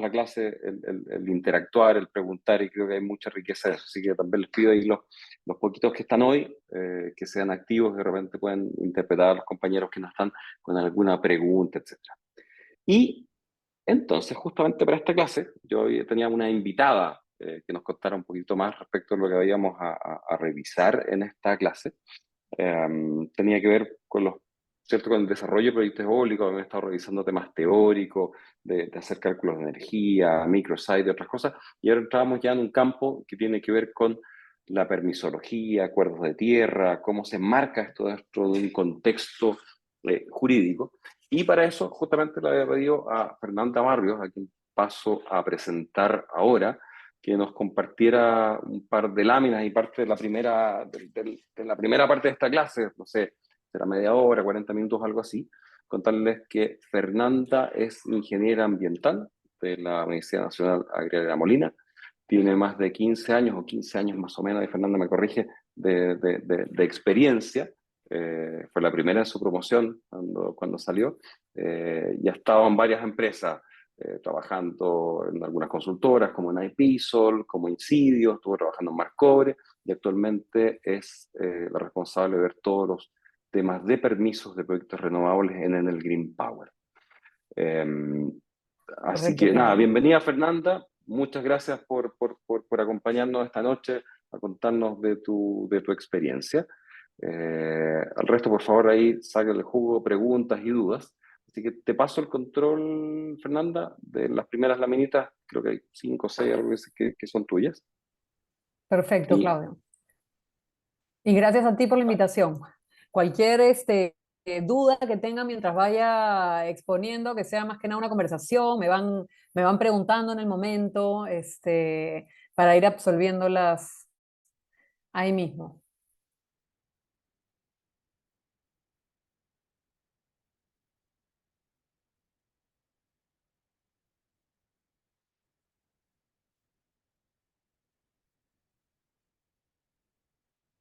la clase el interactuar, el preguntar, y creo que hay mucha riqueza de eso. Así que también les pido ahí los poquitos que están hoy, que sean activos, de repente pueden interpretar a los compañeros que no están con alguna pregunta, etcétera. Y entonces, justamente para esta clase, yo tenía una invitada que nos contara un poquito más respecto a lo que habíamos a revisar en esta clase. Tenía que ver con ¿cierto? Con el desarrollo de proyectos eólicos. Habíamos estado revisando temas teóricos, de hacer cálculos de energía, microsite y otras cosas, y ahora entramos ya en un campo que tiene que ver con la permisología, acuerdos de tierra, cómo se enmarca esto dentro de un contexto jurídico. Y para eso justamente le había pedido a Fernanda Barrios, a quien paso a presentar ahora, que nos compartiera un par de láminas y parte de de la primera parte de esta clase, no sé, será media hora, 40 minutos, algo así. Contarles que Fernanda es ingeniera ambiental de la Universidad Nacional Agraria de La Molina, tiene más de 15 años, o 15 años más o menos, y Fernanda me corrige, de experiencia. Fue la primera en su promoción cuando salió, y ha estado en varias empresas, trabajando en algunas consultoras como en IPSOL, como Insidio, estuvo trabajando en Marcobre, y actualmente es la responsable de ver todos los temas de permisos de proyectos renovables en el Green Power. Así Correcto, que nada, Claudio. bienvenida Fernanda, muchas gracias por acompañarnos esta noche a contarnos de tu experiencia. Al resto, por favor, ahí sáquenle jugo, preguntas y dudas. Así que te paso el control, Fernanda, de las primeras laminitas, creo que hay 5 o 6 algo que son tuyas. Perfecto, Y Claudio. Y gracias a ti por la invitación. Cualquier duda que tenga mientras vaya exponiendo, que sea más que nada una conversación, me van preguntando en el momento, para ir absolviéndolas ahí mismo.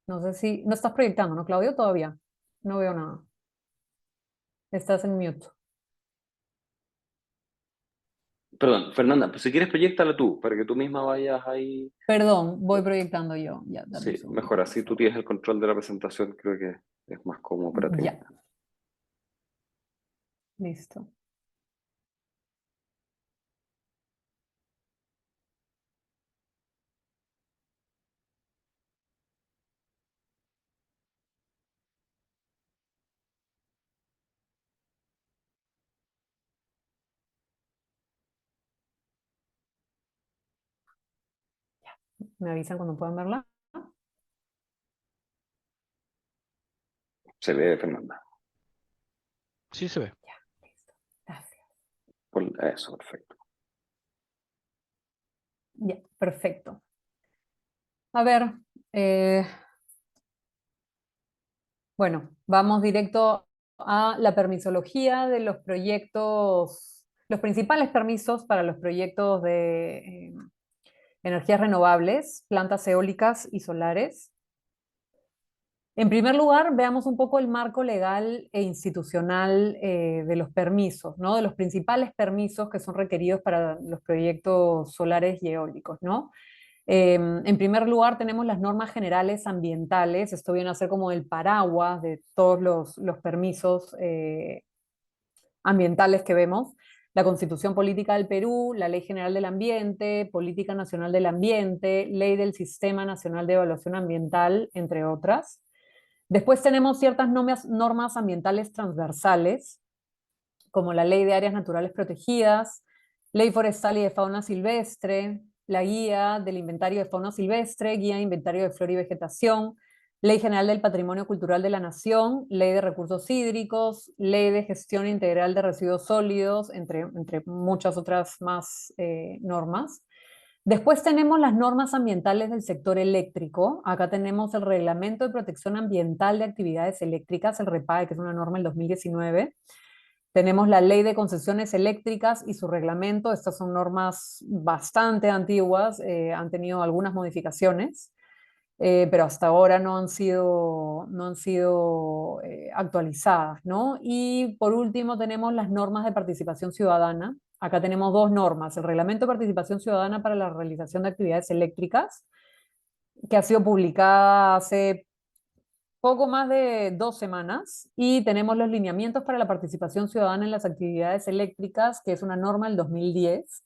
No sé si, no estás proyectando, ¿no, Claudio? Todavía. No veo nada. Estás en mute. perdón, Fernanda, pues si quieres proyectala tú, para que tú misma vayas ahí. Perdón, voy proyectando yo. Ya, dame un Sí, mejor segundito, por así tú favor. tienes el control de la presentación, creo que es más cómodo para ti. Ya, listo. ¿Me avisan cuando puedan verla? Se ve, Fernanda. Sí se ve. Ya, listo. Gracias. Eso, perfecto. Ya, perfecto. A ver, eh, bueno, vamos directo a la permisología de los proyectos, los principales permisos para los proyectos de energías renovables, plantas eólicas y solares. En primer lugar, veamos un poco el marco legal e institucional de los permisos, ¿no? De los principales permisos que son requeridos para los proyectos solares y eólicos, ¿no? En primer lugar, tenemos las normas generales ambientales. Esto viene a ser como el paraguas de todos los permisos ambientales que vemos. La Constitución Política del Perú, la Ley General del Ambiente, Política Nacional del Ambiente, Ley del Sistema Nacional de Evaluación Ambiental, entre otras. Después tenemos ciertas normas ambientales transversales, como la Ley de Áreas Naturales Protegidas, Ley Forestal y de Fauna Silvestre, la Guía del Inventario de Fauna Silvestre, Guía de Inventario de Flora y Vegetación, Ley General del Patrimonio Cultural de la Nación, Ley de Recursos Hídricos, Ley de Gestión Integral de Residuos Sólidos, entre muchas otras más normas. Después tenemos las normas ambientales del sector eléctrico. Acá tenemos el Reglamento de Protección Ambiental de Actividades Eléctricas, el REPAE, que es una norma del 2019. Tenemos la Ley de Concesiones Eléctricas y su reglamento. Estas son normas bastante antiguas, han tenido algunas modificaciones, pero hasta ahora no han sido actualizadas, ¿no? Y por último tenemos las normas de participación ciudadana, Acá tenemos dos normas, el Reglamento de Participación Ciudadana para la realización de actividades eléctricas, que ha sido publicada hace poco más de 2 semanas, y tenemos los lineamientos para la participación ciudadana en las actividades eléctricas, que es una norma del 2010.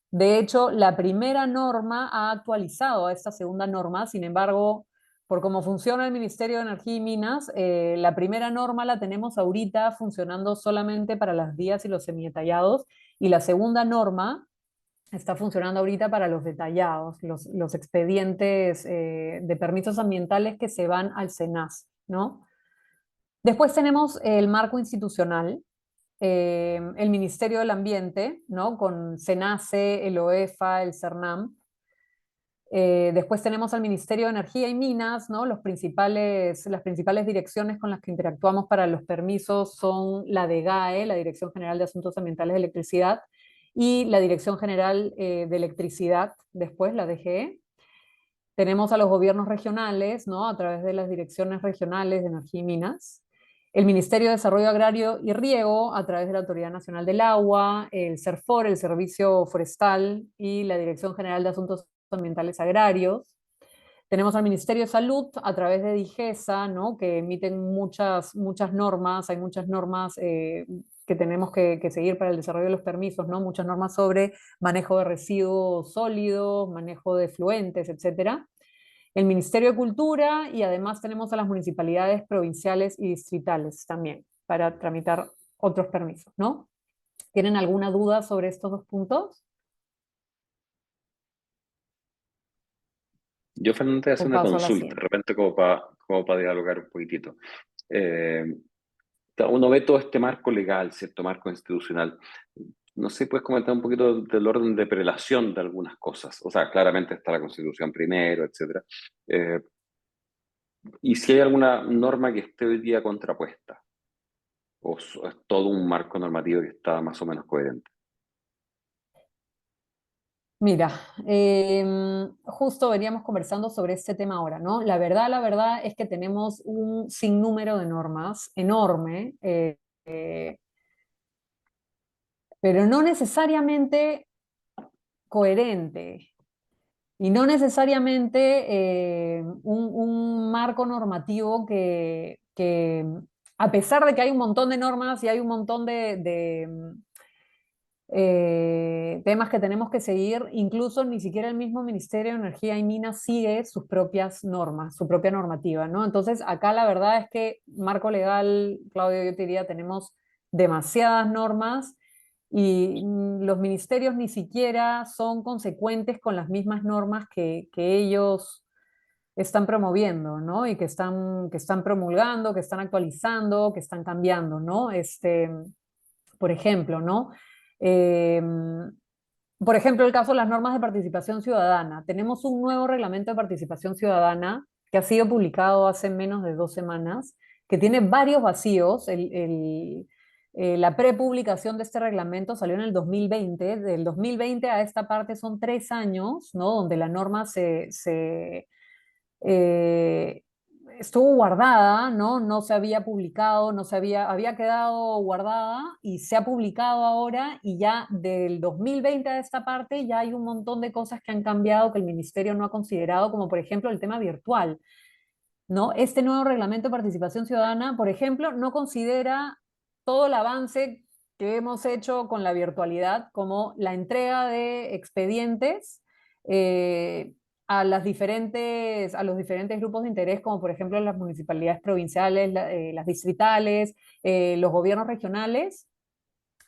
De hecho, la primera norma ha actualizado a esta segunda norma, sin embargo, por cómo funciona el Ministerio de Energía y Minas, la primera norma la tenemos ahorita funcionando solamente para las vías y los semidetallados, y la segunda norma está funcionando ahorita para los detallados, los expedientes de permisos ambientales que se van al SENASA, ¿no? Después tenemos el marco institucional, el Ministerio del Ambiente, ¿no? Con SENACE, el OEFA, el CERNAM. Después tenemos al Ministerio de Energía y Minas, ¿no? Las principales direcciones con las que interactuamos para los permisos son la DGAE, la Dirección General de Asuntos Ambientales de Electricidad, y la Dirección General de Electricidad, después la DGE. Tenemos a los gobiernos regionales, ¿no? A través de las direcciones regionales de Energía y Minas. El Ministerio de Desarrollo Agrario y Riego, a través de la Autoridad Nacional del Agua, el CERFOR, el Servicio Forestal, y la Dirección General de Asuntos Ambientales Agrarios. Tenemos al Ministerio de Salud a través de DIGESA, ¿no? Que emiten muchas normas, hay muchas normas que tenemos que seguir para el desarrollo de los permisos, ¿no? Muchas normas sobre manejo de residuos sólidos, manejo de efluentes, etc. El Ministerio de Cultura, y además tenemos a las municipalidades provinciales y distritales también para tramitar otros permisos, ¿no? ¿Tienen alguna duda sobre estos dos puntos? Yo, Fernando, te voy a hacer O una paso a la consulta, de siguiente. repente como para dialogar un poquitito. Eh, Uno ve todo este marco legal, cierto marco institucional. No sé, puedes comentar un poquito del orden de prelación de algunas cosas. O sea, claramente está la Constitución primero, etcétera. Y si hay alguna norma que esté hoy día contrapuesta, o es todo un marco normativo que está más o menos coherente. Mira, justo veníamos conversando sobre este tema ahora, ¿no? La verdad es que tenemos un sinnúmero de normas enorme, eh, pero no necesariamente coherente y no necesariamente un marco normativo que, a pesar de que hay un montón de normas y hay un montón de temas que tenemos que seguir, incluso ni siquiera el mismo Ministerio de Energía y Minas sigue sus propias normas, su propia normativa, ¿no? Entonces, acá la verdad es que marco legal, Claudio, yo te diría, tenemos demasiadas normas y los ministerios ni siquiera son consecuentes con las mismas normas que ellos están promoviendo, ¿no? Y que están promulgando, que están actualizando, que están cambiando, ¿no? Por ejemplo, ¿no? Eh, por ejemplo, el caso de las normas de participación ciudadana. Tenemos un nuevo reglamento de participación ciudadana que ha sido publicado hace menos de 2 semanas, que tiene varios vacíos. La prepublicación de este reglamento salió en el 2020. Del 2020 a esta parte son 3 años, ¿no? Donde la norma eh, estuvo guardada, ¿no? No se había publicado, había quedado guardada y se ha publicado ahora, y ya del 2020 a esta parte ya hay un montón de cosas que han cambiado que el ministerio no ha considerado, como por ejemplo el tema virtual, ¿no? Este nuevo reglamento de participación ciudadana, por ejemplo, no considera todo el avance que hemos hecho con la virtualidad, como la entrega de expedientes a los diferentes grupos de interés, como por ejemplo las municipalidades provinciales, las distritales, los gobiernos regionales.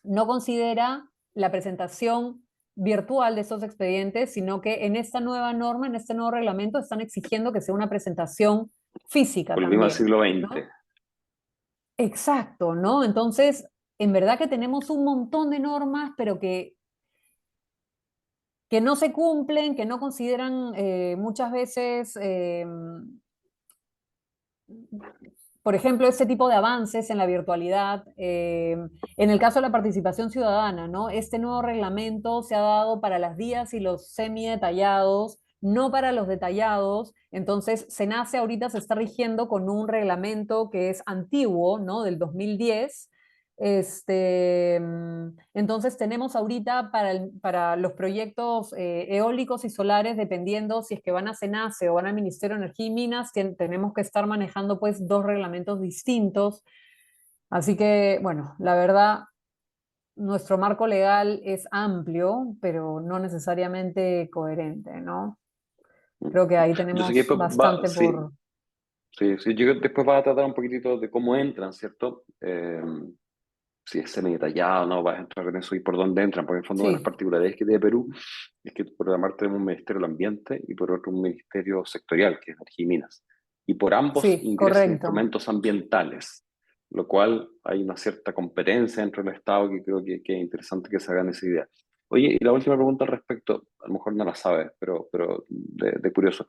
No considera la presentación virtual de esos expedientes, sino que en esta nueva norma, en este nuevo reglamento, están exigiendo que sea una presentación física Volvimos al también, siglo ¿no? XX. Exacto, ¿no? Entonces, en verdad que tenemos un montón de normas, pero que no se cumplen, que no consideran muchas veces, por ejemplo, este tipo de avances en la virtualidad. En el caso de la participación ciudadana, ¿no? Este nuevo reglamento se ha dado para las guías y los semidetallados, no para los detallados. Entonces, SENACE ahorita se está rigiendo con un reglamento que es antiguo, ¿no? Del 2010, Entonces tenemos ahorita para los proyectos eólicos y solares, dependiendo si es que van a SENACE o van al Ministerio de Energía y Minas, tenemos que estar manejando pues dos reglamentos distintos. Así que, bueno, la verdad, nuestro marco legal es amplio, pero no necesariamente coherente, ¿no? Creo que ahí Yo sé que tenemos después bastante sí, por... sí, sí, yo creo que después va a tratar un poquitito de cómo entran, ¿cierto? Si es semi-detallado, no vas a entrar en eso y por dónde entran, porque en el fondo una de las Sí, particularidades que tiene Perú es que por una parte tenemos un Ministerio del Ambiente y por otro un ministerio sectorial, que es Energía y Minas. Y por ambos sí, ingresan correcto. instrumentos ambientales, lo cual hay una cierta competencia dentro del Estado que creo que es interesante que se hagan esa idea. Oye, y la última pregunta al respecto, a lo mejor no la sabes, pero de curioso.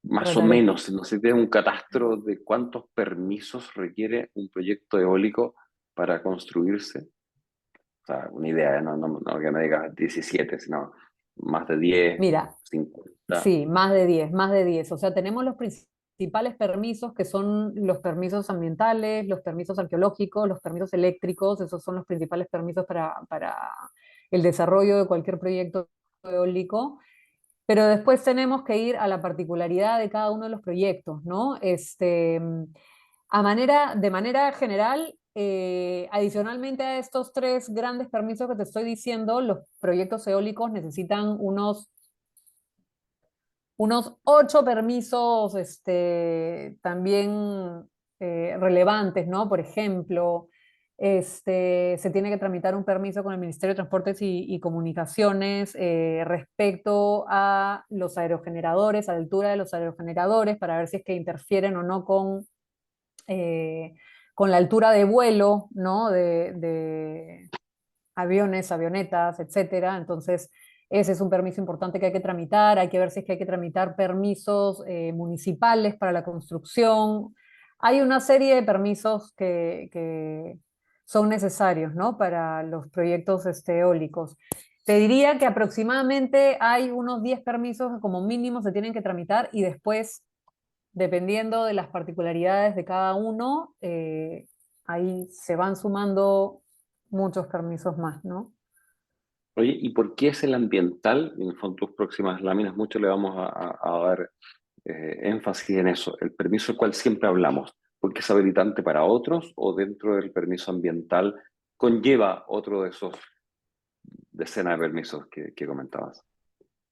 Más o Trataré. menos, no sé si tienes un catastro de cuántos permisos requiere un proyecto eólico para construirse. O sea, una idea, no que me digas 17, sino más de 10, Mira, 50. sí, más de 10, más de 10. O sea, tenemos los principales permisos, que son los permisos ambientales, los permisos arqueológicos, los permisos eléctricos. Esos son los principales permisos para el desarrollo de cualquier proyecto eólico. Pero después tenemos que ir a la particularidad de cada uno de los proyectos, ¿no? De manera general, adicionalmente a estos tres grandes permisos que te estoy diciendo, los proyectos eólicos necesitan unos 8 permisos también relevantes, ¿no? Por ejemplo, se tiene que tramitar un permiso con el Ministerio de Transportes y Comunicaciones respecto a los aerogeneradores, a la altura de los aerogeneradores, para ver si es que interfieren o no con la altura de vuelo, ¿no? De aviones, avionetas, etcétera. Entonces, ese es un permiso importante que hay que tramitar. Hay que ver si es que hay que tramitar permisos municipales para la construcción. Hay una serie de permisos que son necesarios, ¿no? Para los proyectos eólicos. Te diría que aproximadamente hay unos 10 permisos que como mínimo se tienen que tramitar y después, dependiendo de las particularidades de cada uno, ahí se van sumando muchos permisos más, ¿no? Oye, ¿y por qué es el ambiental? En el fondo, tus próximas láminas, mucho le vamos a dar énfasis en eso. El permiso del cual siempre hablamos, porque es habilitante para otros o dentro del permiso ambiental conlleva otro de esos decenas de permisos que comentabas.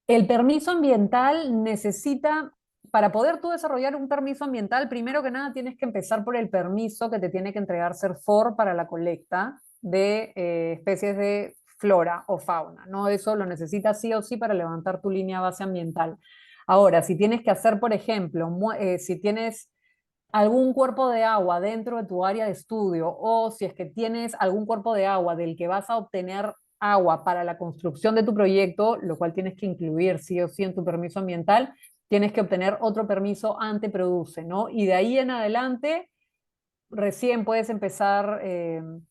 El permiso ambiental necesita, para poder tú desarrollar un permiso ambiental, primero que nada tienes que empezar por el permiso que te tiene que entregar Serfor para la colecta de especies de flora o fauna, ¿no? Eso lo necesitas sí o sí para levantar tu línea base ambiental. Ahora, si tienes que hacer, por ejemplo, si tienes algún cuerpo de agua dentro de tu área de estudio o si es que tienes algún cuerpo de agua del que vas a obtener agua para la construcción de tu proyecto, lo cual tienes que incluir sí o sí en tu permiso ambiental, tienes que obtener otro permiso anteproduce, ¿no? Y de ahí en adelante recién puedes empezar el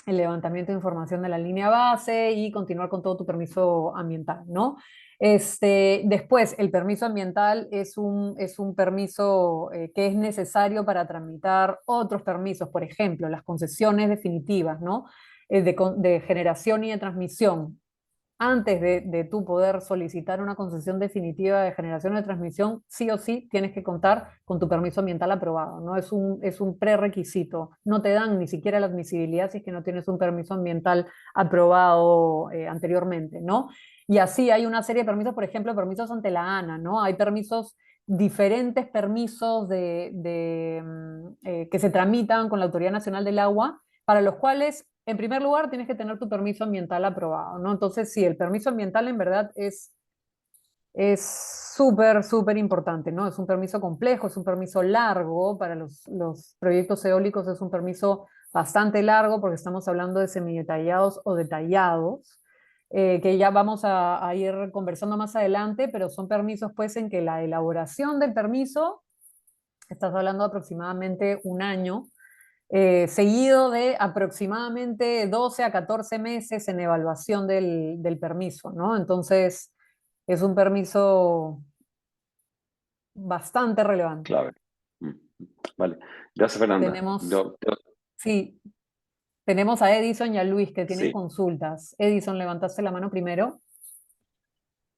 levantamiento de información de la línea base y continuar con todo tu permiso ambiental, ¿no? Después, el permiso ambiental es un permiso que es necesario para tramitar otros permisos, por ejemplo, las concesiones definitivas, ¿no? De generación y de transmisión. Antes de tú poder solicitar una concesión definitiva de generación de transmisión, sí o sí tienes que contar con tu permiso ambiental aprobado, ¿no? Es un prerequisito. No te dan ni siquiera la admisibilidad si es que no tienes un permiso ambiental aprobado anteriormente, ¿no? Y así hay una serie de permisos, por ejemplo, permisos ante la ANA, ¿no? Hay permisos, diferentes permisos que se tramitan con la Autoridad Nacional del Agua, para los cuales en primer lugar, tienes que tener tu permiso ambiental aprobado, ¿no? Entonces, sí, el permiso ambiental en verdad es súper, súper importante, ¿no? Es un permiso complejo, es un permiso largo para los proyectos eólicos, es un permiso bastante largo porque estamos hablando de semidetallados o detallados, que ya vamos a ir conversando más adelante, pero son permisos pues en que la elaboración del permiso, estás hablando de aproximadamente un año, seguido de aproximadamente 12 a 14 meses en evaluación del permiso, ¿no? Entonces, es un permiso bastante relevante. Clave. Vale. Gracias, Fernanda. Tenemos, sí, Tenemos a Edison y a Luis que tienen Sí, consultas. Edison, levantaste la mano primero.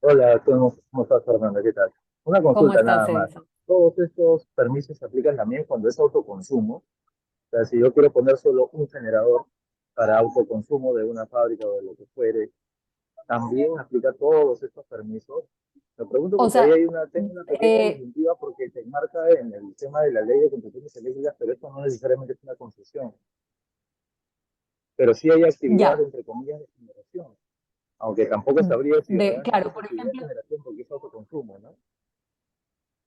Hola, ¿cómo estás, Fernanda? ¿Qué tal? Una ¿Cómo consulta estás, nada más. Edison? ¿Todos estos permisos se aplican también cuando es autoconsumo? O sea, si yo quiero poner solo un generador para autoconsumo de una fábrica o de lo que fuere, ¿también aplica todos estos permisos? Me pregunto O porque ahí sea, tengo una pequeña eh, disyuntiva porque se enmarca en el tema de la ley de conccesiones eléctricas, pero esto no necesariamente es una concesión. Pero sí hay actividades, ya, entre comillas, de generación. Aunque tampoco sabría si realmente claro, es por actividad de ejemplo, generación porque es autoconsumo, ¿no?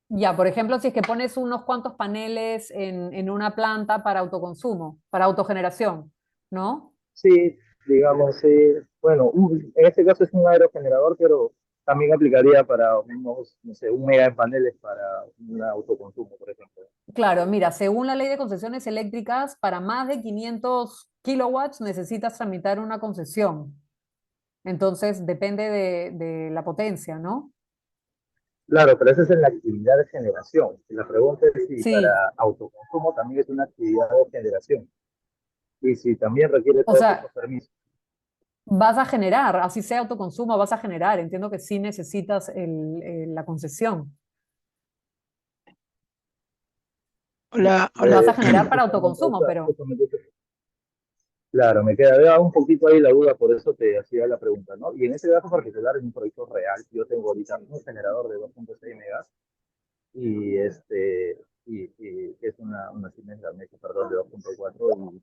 ya, por ejemplo, si es que pones unos cuantos paneles en una planta para autoconsumo, para autogeneración, ¿no? Sí, digamos, sí. Bueno, en este caso es un aerogenerador, pero también aplicaría para unos, no sé, un mega de paneles para un autoconsumo, por ejemplo. Claro, mira, según la ley de concesiones eléctricas, para más de 500 kilowatts necesitas tramitar una concesión. Entonces, depende de la potencia, ¿no? Claro, pero esa es en la actividad de generación. Y la pregunta es si para Sí, autoconsumo también es una actividad de generación y si también requiere o todos estos sea, permisos. vas a generar, así sea autoconsumo, vas a generar. Entiendo que sí necesitas la concesión. Hola, Vas hola. a generar para Justamente, autoconsumo, pero justamente claro, me queda un poquito ahí la duda, por eso te hacía la pregunta, ¿no? Y en ese caso particular es un proyecto real. Yo tengo ahorita un generador de 2.6 megas y y es una Siemens Gamesa, perdón, de 2.4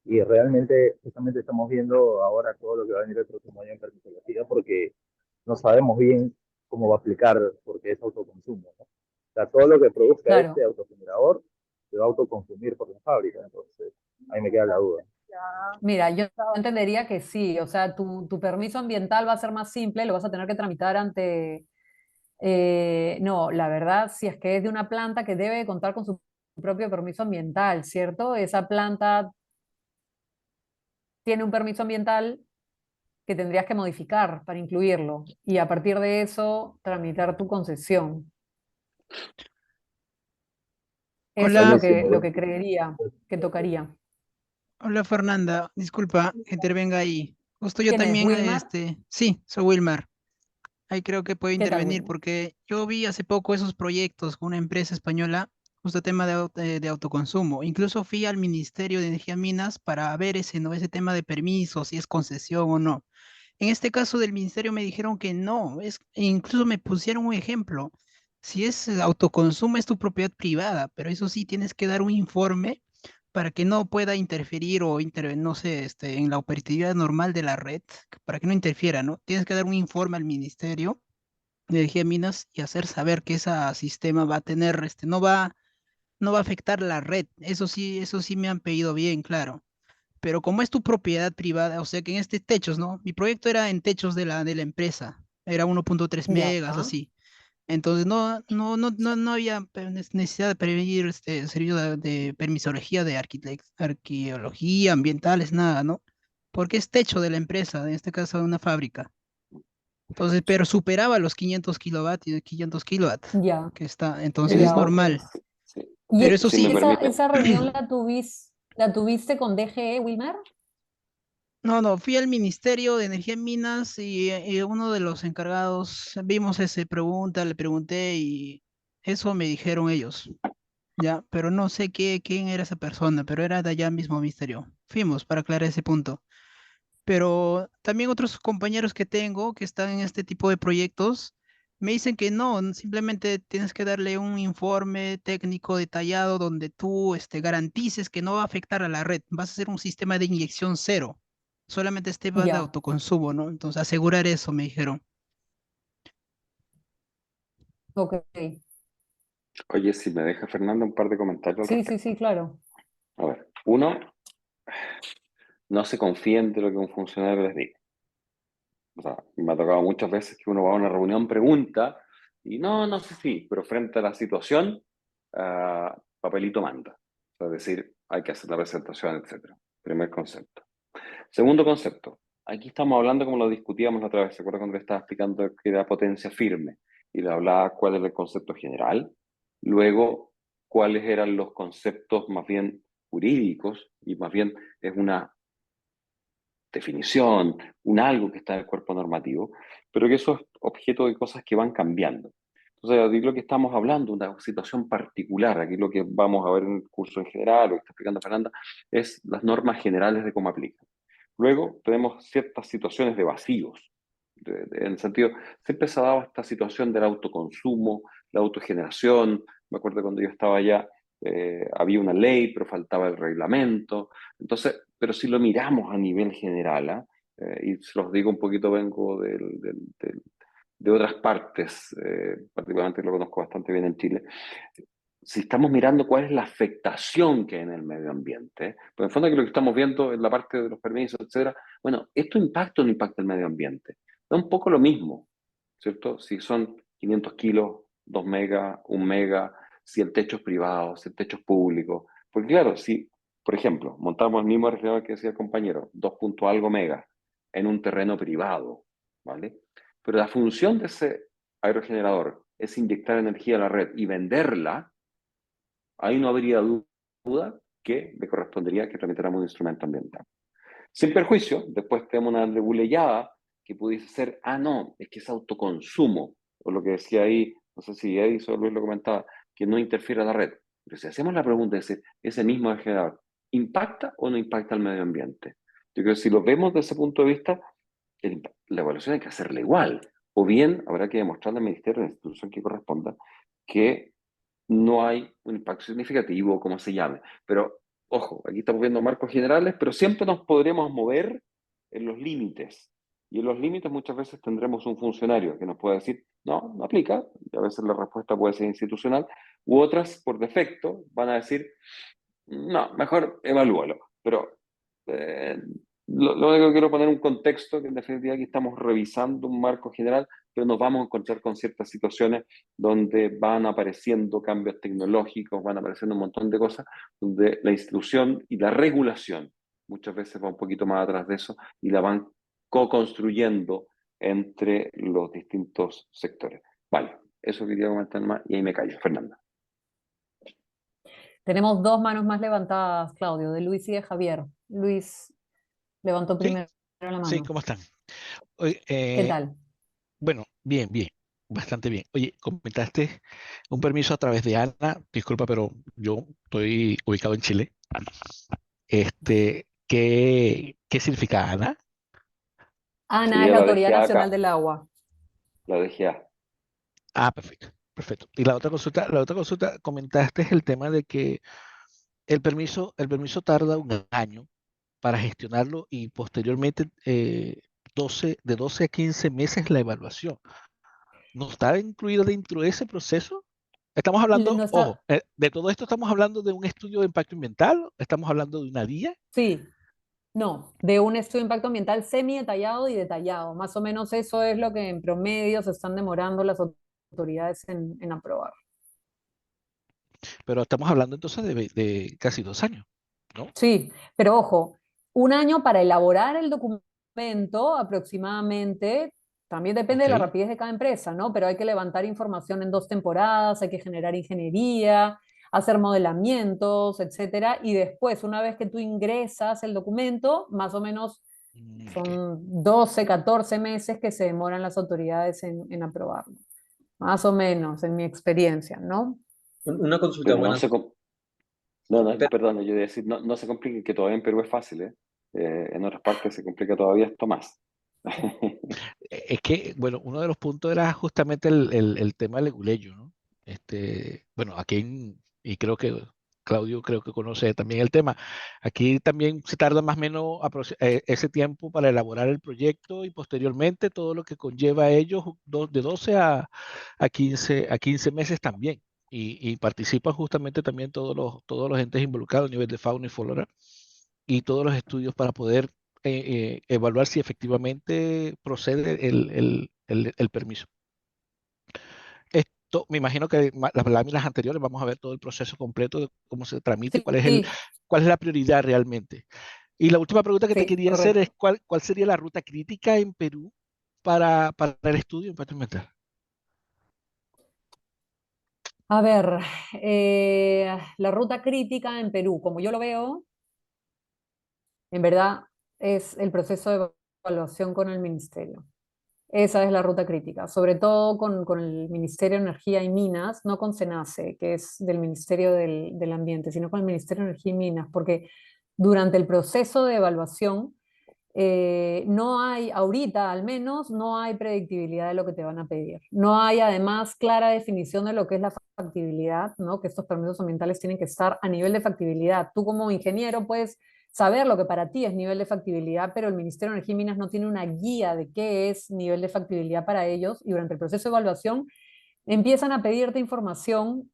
y realmente justamente estamos viendo ahora todo lo que va a venir el próximo año en permisología porque no sabemos bien cómo va a aplicar porque es autoconsumo, ¿no? O sea, todo lo que produzca este claro. autogenerador se va a autoconsumir por la fábrica, entonces ahí me queda la duda. Mira, yo entendería que sí, o sea, tu permiso ambiental va a ser más simple, lo vas a tener que tramitar ante... no, la verdad, si es que es de una planta que debe contar con su propio permiso ambiental, ¿cierto? Esa planta tiene un permiso ambiental que tendrías que modificar para incluirlo y a partir de eso tramitar tu concesión. Eso es Hola, Buenísimo. lo que creería que tocaría. hola Fernanda. Disculpa que intervenga ahí. Justo yo ¿Quién es? también, ¿Wilmar? sí, soy Wilmar. Ahí creo que puedo ¿Qué tal, intervenir Wilmar? porque yo vi hace poco esos proyectos con una empresa española, justo tema de autoconsumo. Incluso fui al Ministerio de Energía y Minas para ver ese, ¿no? Ese tema de permisos, si es concesión o no. En este caso del ministerio me dijeron que no, e incluso me pusieron un ejemplo. Si es autoconsumo es tu propiedad privada, pero eso sí tienes que dar un informe para que no pueda interferir o no sé, en la operatividad normal de la red, para que no interfiera, ¿no? Tienes que dar un informe al Ministerio de Energía y Minas y hacer saber que ese sistema va a tener, no va a afectar la red. Eso sí me han pedido bien, claro. Pero como es tu propiedad privada, o sea que en este techos, ¿no? Mi proyecto era en techos de la empresa, era 1.3 Ya. megas, así. Entonces no había necesidad de pedir este servicio de permisología, de arqueología, ambientales, nada, ¿no? Porque es techo de la empresa, en este caso de una fábrica. Entonces, pero superaba los 500 kilovatios, 500 kilowatts, Ya, que está, entonces es ya, ok. normal. sí. Pero ¿Y eso Si me sí, permite, esa reunión la tuviste con DGE, Wilmar? no, no, fui al Ministerio de Energía y Minas y uno de los encargados, vimos ese pregunta, le pregunté y eso me dijeron ellos, ya, pero no sé quién era esa persona, pero era de allá mismo Ministerio. Fuimos para aclarar ese punto. Pero también otros compañeros que tengo que están en este tipo de proyectos me dicen que no, simplemente tienes que darle un informe técnico detallado donde tú garantices que no va a afectar a la red. Vas a hacer un sistema de inyección cero. Solamente este va de Ya, autoconsumo, ¿no? Entonces asegurar eso, me dijeron. ok. oye, si me deja Fernando un par de comentarios al Sí, sí, respecto. sí, claro. A ver, uno, no se confíen de lo que un funcionario les diga. O sea, me ha tocado muchas veces que uno va a una reunión, pregunta, y no sé si, pero frente a la situación, papelito manda. O sea, es decir, hay que hacer la presentación, etcétera. Primer concepto. Segundo concepto, aquí estamos hablando como lo discutíamos la otra vez, ¿se acuerdan cuando le estaba explicando que era potencia firme? Y le hablaba cuál era el concepto general, luego cuáles eran los conceptos más bien jurídicos, y más bien es una definición, un algo que está en el cuerpo normativo, pero que eso es objeto de cosas que van cambiando. Entonces, de lo que estamos hablando, una situación particular, aquí lo que vamos a ver en el curso en general, lo que está explicando Fernanda, es las normas generales de cómo aplican. Luego tenemos ciertas situaciones de vacíos, en el sentido, siempre se ha dado esta situación del autoconsumo, la autogeneración. Me acuerdo cuando yo estaba allá, había una ley, pero faltaba el reglamento. Entonces, pero si lo miramos a nivel general, ¿ah? Y se los digo un poquito, vengo de otras partes, particularmente lo conozco bastante bien en Chile. Si estamos mirando cuál es la afectación que hay en el medio ambiente, pues en el fondo aquí lo que estamos viendo en la parte de los permisos, etcétera, bueno, ¿esto impacta o no impacta el medio ambiente? Es un poco lo mismo, ¿cierto? Si son 500 kilos, 2 megas, 1 mega, si el techo es privado, si el techo es público. Porque claro, si, por ejemplo, montamos el mismo aerogenerador que decía el compañero, 2 punto algo megas, en un terreno privado, ¿vale? Pero la función de ese aerogenerador es inyectar energía a la red y venderla, ahí no habría duda que le correspondería que tramitáramos un instrumento ambiental. Sin perjuicio, después tenemos una leguleyada que pudiese ser, ah, no, es que es autoconsumo, o lo que decía ahí, no sé si Edison o Luis lo comentaba, que no interfiere a la red. Pero si hacemos la pregunta de ese mismo generador, ¿impacta o no impacta al medio ambiente? Yo creo que si lo vemos desde ese punto de vista, la evaluación hay que hacerla igual. O bien habrá que demostrar al ministerio, a la institución que corresponda, que no hay un impacto significativo, como se llame. Pero, ojo, aquí estamos viendo marcos generales, pero siempre nos podremos mover en los límites. Y en los límites muchas veces tendremos un funcionario que nos puede decir, no, no aplica, y a veces la respuesta puede ser institucional, u otras, por defecto, van a decir, no, mejor evalúalo. Pero eh, lo único que quiero poner un contexto, que en definitiva aquí estamos revisando un marco general, pero nos vamos a encontrar con ciertas situaciones donde van apareciendo cambios tecnológicos, van apareciendo un montón de cosas, donde la institución y la regulación muchas veces va un poquito más atrás de eso y la van co-construyendo entre los distintos sectores. Vale, eso quería comentar más y ahí me callo. Fernanda. Tenemos dos manos más levantadas, Claudio, de Luis y de Javier. Luis levantó Sí, primero la sí, mano. ¿cómo están? Oye, ¿Qué tal? bueno, bien, bien, bastante bien. Oye, comentaste un permiso a través de ANA, disculpa, pero yo estoy ubicado en Chile. ¿Qué significa ANA? ANA es Sería la la Autoridad DGA Nacional acá, del Agua. la DGA. Ah, perfecto, perfecto. Y la otra consulta, comentaste el tema de que el permiso tarda un año para gestionarlo y posteriormente 12 a 15 meses la evaluación. ¿No está incluido dentro de ese proceso? Estamos hablando, No ojo, está, de todo esto estamos hablando de un estudio de impacto ambiental, estamos hablando de una guía, sí, no, de un estudio de impacto ambiental semi detallado y detallado. Más o menos eso es lo que en promedio se están demorando las autoridades en aprobar. pero estamos hablando entonces de casi 2 años, ¿no? Sí, pero ojo, un año para elaborar el documento aproximadamente, también depende Ok. de la rapidez de cada empresa, ¿no? Pero hay que levantar información en 2 temporadas, hay que generar ingeniería, hacer modelamientos, etcétera, y después, una vez que tú ingresas el documento, más o menos Ok. son 12, 14 meses que se demoran las autoridades en aprobarlo. Más o menos, en mi experiencia, ¿no? Una consulta, Pero no buenas. se, no, no, Pero, perdón, yo iba a decir, no, no se complique, que todavía en Perú es fácil, ¿eh? En otras partes se complica todavía esto más. Es que, bueno, uno de los puntos era justamente el tema del leguleyo, ¿no? Bueno, y creo que Claudio creo que conoce también el tema. Aquí también se tarda más o menos ese tiempo para elaborar el proyecto y posteriormente todo lo que conlleva a ellos de 12 a 15 meses también. Y participan justamente también todos los entes involucrados a nivel de fauna y flora y todos los estudios para poder evaluar si efectivamente procede el permiso. Esto, me imagino que las láminas anteriores vamos a ver todo el proceso completo de cómo se tramite, Sí, cuál es la prioridad realmente. Y la última pregunta que te sí, quería hacer es correcto. cuál sería la ruta crítica en Perú para el estudio de impacto ambiental. A ver, la ruta crítica en Perú, como yo lo veo, en verdad, es el proceso de evaluación con el ministerio. Esa es la ruta crítica, sobre todo con el Ministerio de Energía y Minas, no con SENACE, que es del Ministerio del Ambiente, sino con el Ministerio de Energía y Minas, porque durante el proceso de evaluación no hay, ahorita al menos, no hay predictibilidad de lo que te van a pedir. No hay además clara definición de lo que es la factibilidad, ¿no? Que estos permisos ambientales tienen que estar a nivel de factibilidad. Tú como ingeniero puedes saber lo que para ti es nivel de factibilidad, pero el Ministerio de Energía y Minas no tiene una guía de qué es nivel de factibilidad para ellos, y durante el proceso de evaluación empiezan a pedirte información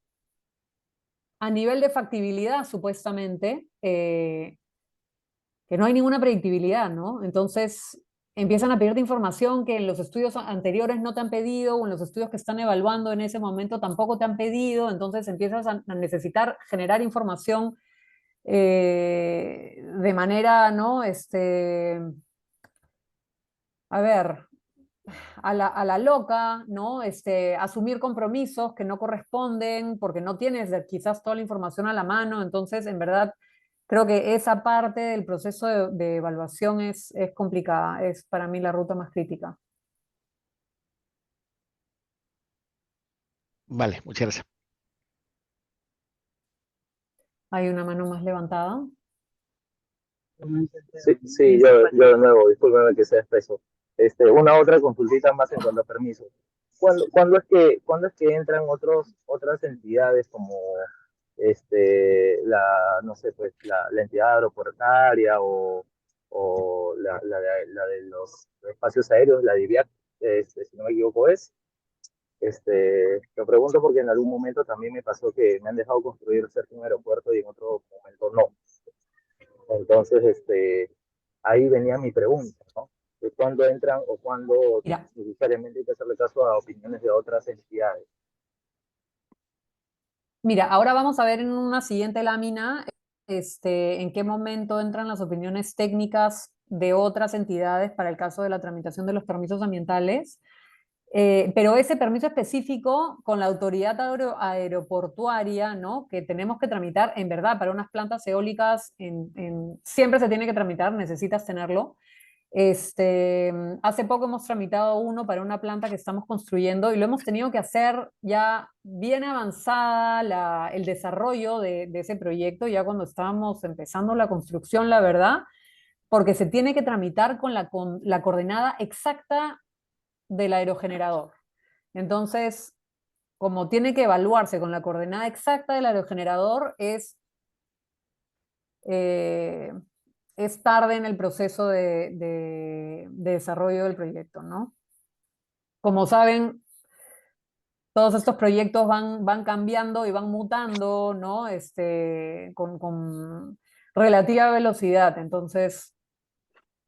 a nivel de factibilidad, supuestamente, que no hay ninguna predictibilidad, ¿no? Entonces empiezan a pedirte información que en los estudios anteriores no te han pedido, o en los estudios que están evaluando en ese momento tampoco te han pedido, entonces empiezas a necesitar generar información de manera, ¿no? A ver, a la loca, ¿no? Asumir compromisos que no corresponden porque no tienes quizás toda la información a la mano, entonces en verdad creo que esa parte del proceso de evaluación es complicada, es para mí la ruta más crítica. Vale, muchas gracias. Hay una mano más levantada. Sí, yo de nuevo, discúlpeme que sea expreso. Una otra consultita más en cuanto a permisos. ¿Cuándo es que entran otras entidades como no sé, pues la entidad aeroportuaria o la de los espacios aéreos, la DIVIAC, si no me equivoco lo pregunto porque en algún momento también me pasó que me han dejado construir cerca de un aeropuerto y en otro momento no. Entonces, ahí venía mi pregunta, ¿no? De cuándo entran o cuándo Mira, necesariamente hay que hacerle caso a opiniones de otras entidades. Mira, ahora vamos a ver en una siguiente lámina en qué momento entran las opiniones técnicas de otras entidades para el caso de la tramitación de los permisos ambientales. Pero ese permiso específico con la autoridad aeroportuaria, ¿no? Que tenemos que tramitar, en verdad, para unas plantas eólicas, siempre se tiene que tramitar, necesitas tenerlo. Hace poco hemos tramitado uno para una planta que estamos construyendo y lo hemos tenido que hacer ya bien avanzada el desarrollo de ese proyecto, ya cuando estábamos empezando la construcción, la verdad, porque se tiene que tramitar con la coordenada exacta del aerogenerador. Entonces, como tiene que evaluarse con la coordenada exacta del aerogenerador, eh, es tarde en el proceso de desarrollo del proyecto, ¿no? Como saben, todos estos proyectos van cambiando y van mutando, ¿no? Con relativa velocidad. Entonces,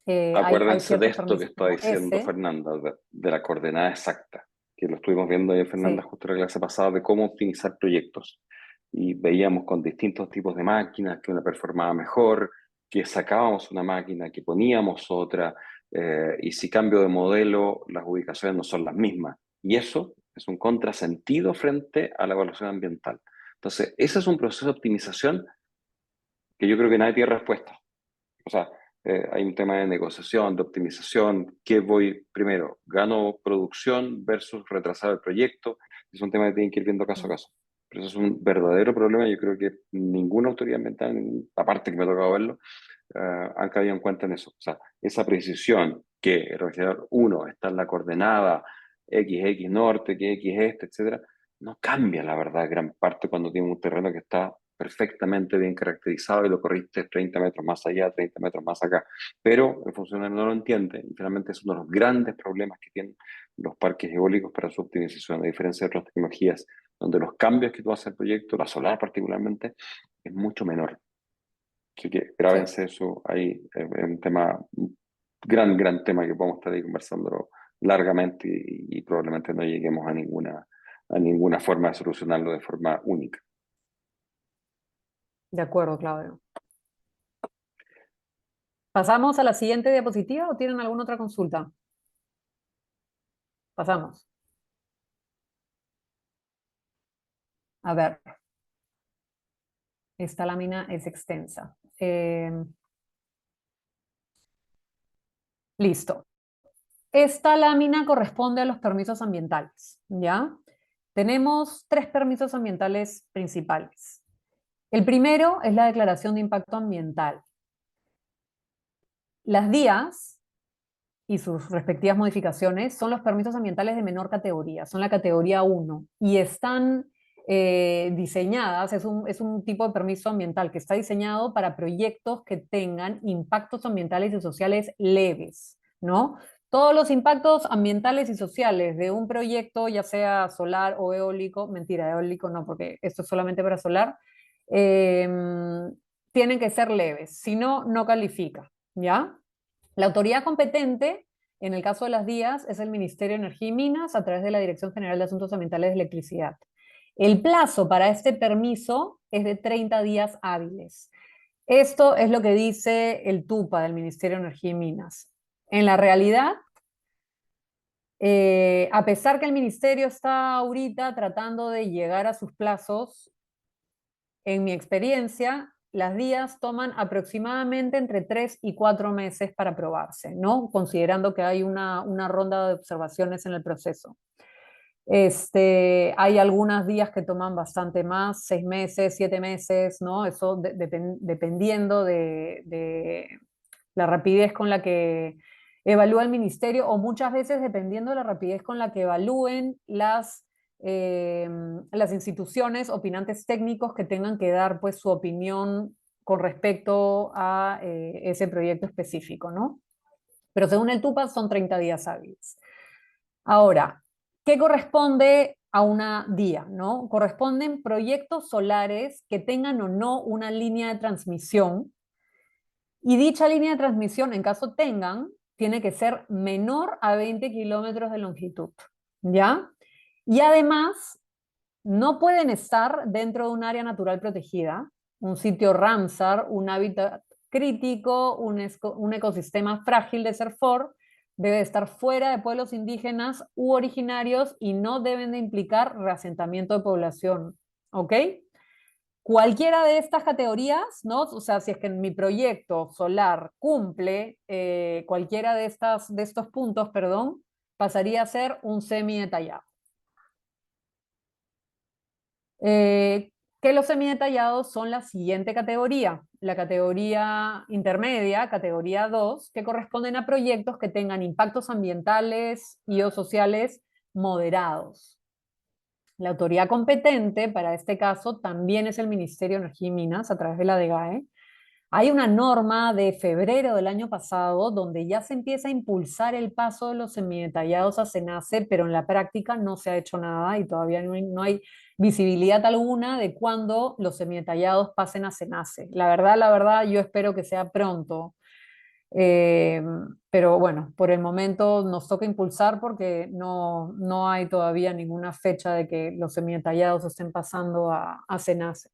hay Acuérdense de ciertos esto que permisos está como diciendo ese. Fernanda, de la coordenada exacta, que lo estuvimos viendo ahí, Fernanda, Sí. justo en la clase pasada, de cómo optimizar proyectos. Y veíamos con distintos tipos de máquinas que una performaba mejor, que sacábamos una máquina, que poníamos otra, y si cambio de modelo, las ubicaciones no son las mismas. Y eso es un contrasentido frente a la evaluación ambiental. Entonces, ese es un proceso de optimización que yo creo que nadie tiene respuesta. O sea, hay un tema de negociación, de optimización. ¿Qué voy primero? ¿Gano producción versus retrasar el proyecto? Es un tema que tienen que ir viendo caso a caso. Pero eso es un verdadero problema. Yo creo que ninguna autoridad ambiental, aparte que me ha tocado verlo, han caído en cuenta en eso. O sea, esa precisión que el registrador 1 está en la coordenada XX norte, que X este, etcétera, no cambia la verdad gran parte cuando tiene un terreno que está perfectamente bien caracterizado y lo corriste 30 metros más allá, 30 metros más acá. Pero el funcionario no lo entiende y finalmente es uno de los grandes problemas que tienen los parques eólicos para su optimización, a diferencia de otras tecnologías, donde los cambios que tú haces al proyecto, la solar particularmente, es mucho menor. Así que Sí. grábense eso ahí, es un tema, un gran tema que podemos estar ahí conversando largamente y probablemente no lleguemos a ninguna forma de solucionarlo de forma única. De acuerdo, Claudio. ¿Pasamos a la siguiente diapositiva o tienen alguna otra consulta? Pasamos. A ver, esta lámina es extensa. Listo. Esta lámina corresponde a los permisos ambientales, ¿ya? Tenemos 3 permisos ambientales principales. El primero es la declaración de impacto ambiental. Las DIAs y sus respectivas modificaciones son los permisos ambientales de menor categoría, son la categoría 1 y están diseñadas, es un tipo de permiso ambiental que está diseñado para proyectos que tengan impactos ambientales y sociales leves, ¿no? Todos los impactos ambientales y sociales de un proyecto, ya sea solar o eólico, mentira, eólico no, porque esto es solamente para solar, tienen que ser leves, si no, no califica, ¿ya? La autoridad competente, en el caso de las DIAs, es el Ministerio de Energía y Minas a través de la Dirección General de Asuntos Ambientales de Electricidad. El plazo para este permiso es de 30 días hábiles. Esto es lo que dice el TUPA del Ministerio de Energía y Minas. En la realidad, a pesar que el ministerio está ahorita tratando de llegar a sus plazos, en mi experiencia, las DIAs toman aproximadamente entre 3 y 4 meses para aprobarse, ¿no? Considerando que hay una ronda de observaciones en el proceso. Hay algunas DIAs que toman bastante más, 6 meses, 7 meses, ¿no? Eso dependiendo de la rapidez con la que evalúa el ministerio o muchas veces dependiendo de la rapidez con la que evalúen las instituciones opinantes técnicos que tengan que dar pues su opinión con respecto a ese proyecto específico, ¿no? Pero según el TUPA son 30 días hábiles. Ahora, ¿qué corresponde a una DIA, ¿no? Corresponden proyectos solares que tengan o no una línea de transmisión y dicha línea de transmisión, en caso tengan, tiene que ser menor a 20 kilómetros de longitud, ¿ya? Y además, no pueden estar dentro de un área natural protegida, un sitio Ramsar, un hábitat crítico, un ecosistema frágil de CERFOR, debe estar fuera de pueblos indígenas u originarios y no deben de implicar reasentamiento de población, ¿ok? Cualquiera de estas categorías, ¿no? O sea, si es que mi proyecto solar cumple cualquiera de estos puntos, perdón, pasaría a ser un semi-detallado. Que los semidetallados son la siguiente categoría, la categoría intermedia, categoría 2, que corresponden a proyectos que tengan impactos ambientales y o sociales moderados. La autoridad competente para este caso también es el Ministerio de Energía y Minas a través de la DGAE. Hay una norma de febrero del año pasado donde ya se empieza a impulsar el paso de los semidetallados a SENACE, pero en la práctica no se ha hecho nada y todavía no hay visibilidad alguna de cuándo los semidetallados pasen a SENACE. La verdad, yo espero que sea pronto. Pero bueno, por el momento nos toca impulsar porque no hay todavía ninguna fecha de que los semidetallados estén pasando a SENACE.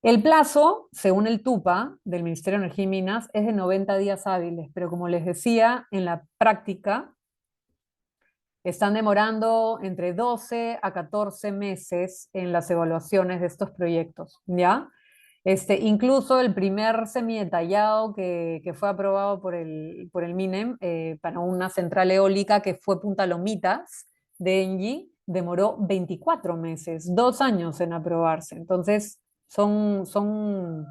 El plazo, según el TUPA del Ministerio de Energía y Minas, es de 90 días hábiles, pero como les decía, en la práctica están demorando entre 12 a 14 meses en las evaluaciones de estos proyectos, ¿ya? Incluso el primer semidetallado que fue aprobado por el MINEM para una central eólica que fue Punta Lomitas de ENGIE, demoró 24 meses, 2 años en aprobarse. Entonces, son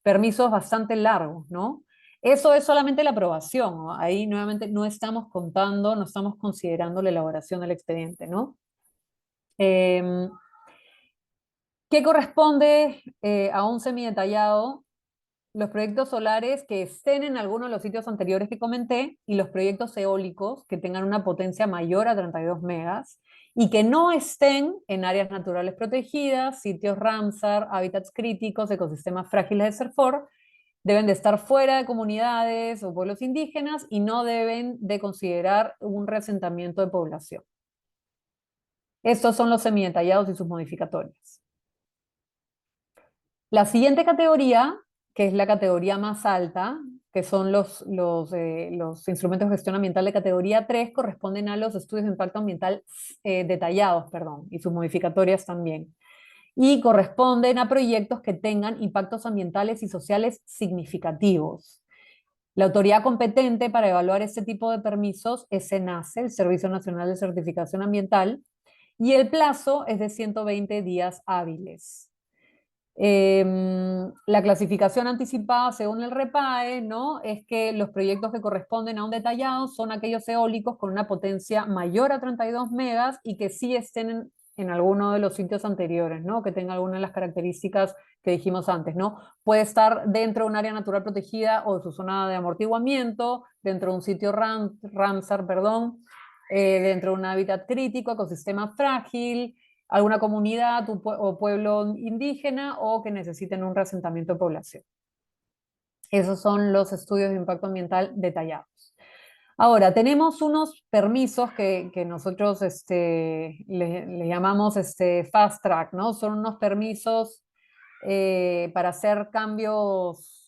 permisos bastante largos, ¿no? Eso es solamente la aprobación, ¿no? Ahí nuevamente no estamos contando, no estamos considerando la elaboración del expediente, ¿no? ¿Qué corresponde a un semidetallado? Los proyectos solares que estén en alguno de los sitios anteriores que comenté y los proyectos eólicos que tengan una potencia mayor a 32 megas y que no estén en áreas naturales protegidas, sitios Ramsar, hábitats críticos, ecosistemas frágiles de CERFOR, deben de estar fuera de comunidades o pueblos indígenas y no deben de considerar un reasentamiento de población. Estos son los semidetallados y sus modificatorias. La siguiente categoría, que es la categoría más alta, que son los instrumentos de gestión ambiental de categoría 3, corresponden a los estudios de impacto ambiental detallados, perdón, y sus modificatorias también. Y corresponden a proyectos que tengan impactos ambientales y sociales significativos. La autoridad competente para evaluar este tipo de permisos es SENACE, el Servicio Nacional de Certificación Ambiental, y el plazo es de 120 días hábiles. La clasificación anticipada según el REPAE, ¿no? Es que los proyectos que corresponden a un detallado son aquellos eólicos con una potencia mayor a 32 megas y que sí estén en alguno de los sitios anteriores, ¿no? Que tenga alguna de las características que dijimos antes, ¿no? Puede estar dentro de un área natural protegida o de su zona de amortiguamiento, dentro de un sitio Ramsar, perdón, dentro de un hábitat crítico, ecosistema frágil, alguna comunidad o pueblo indígena o que necesiten un reasentamiento de población. Esos son los estudios de impacto ambiental detallados. Ahora, tenemos unos permisos que nosotros le llamamos fast track, ¿no? Son unos permisos para hacer cambios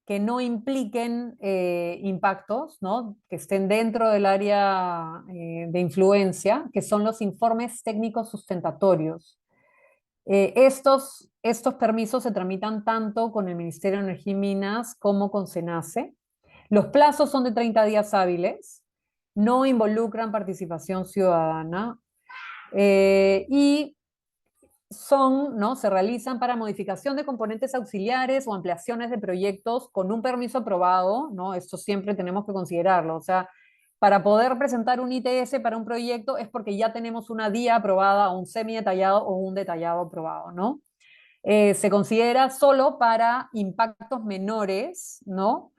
que no impliquen impactos, ¿no? Que estén dentro del área de influencia, que son los informes técnicos sustentatorios. Estos permisos se tramitan tanto con el Ministerio de Energía y Minas como con SENACE. Los plazos son de 30 días hábiles, no involucran participación ciudadana y ¿no? Se realizan para modificación de componentes auxiliares o ampliaciones de proyectos con un permiso aprobado, ¿no? Esto siempre tenemos que considerarlo. O sea, para poder presentar un ITS para un proyecto es porque ya tenemos una DIA aprobada, un semi-detallado o un detallado aprobado, ¿no? Se considera solo para impactos menores, ¿no?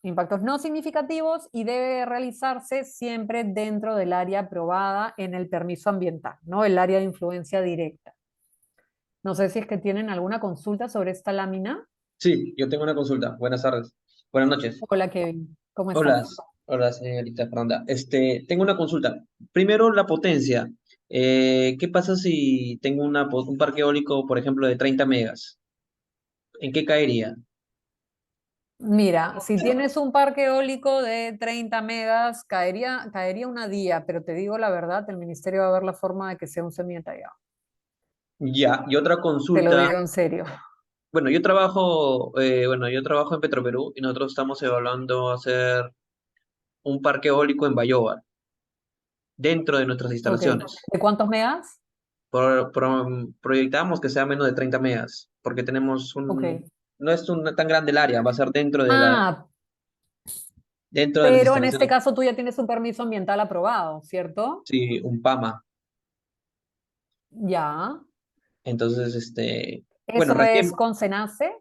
Impactos no significativos y debe realizarse siempre dentro del área aprobada en el permiso ambiental, ¿no? El área de influencia directa. No sé si es que tienen alguna consulta sobre esta lámina. Sí, yo tengo una consulta. Buenas tardes. Buenas noches. Hola, Kevin. ¿Cómo Hola, estás? hola, señorita Fernanda. Tengo una consulta. Primero, la potencia. ¿Qué pasa si tengo un parque eólico, por ejemplo, de 30 megas? ¿En qué caería? Mira, si tienes un parque eólico de 30 megas, caería una día, pero te digo la verdad, el ministerio va a ver la forma de que sea un semi-detallado. Ya, y otra Te lo consulta. digo en serio. Bueno, yo trabajo en Petroperú y nosotros estamos evaluando hacer un parque eólico en Bayobar, dentro de nuestras Ok. instalaciones. ¿De cuántos megas? Proyectamos que sea menos de 30 megas, porque Ok. no es tan grande el área, va a ser Ah, dentro de las pero en este instalaciones, caso tú ya tienes un permiso ambiental aprobado, ¿cierto? sí, un PAMA. Ya. Entonces, bueno, Eso es recién, con SENACE.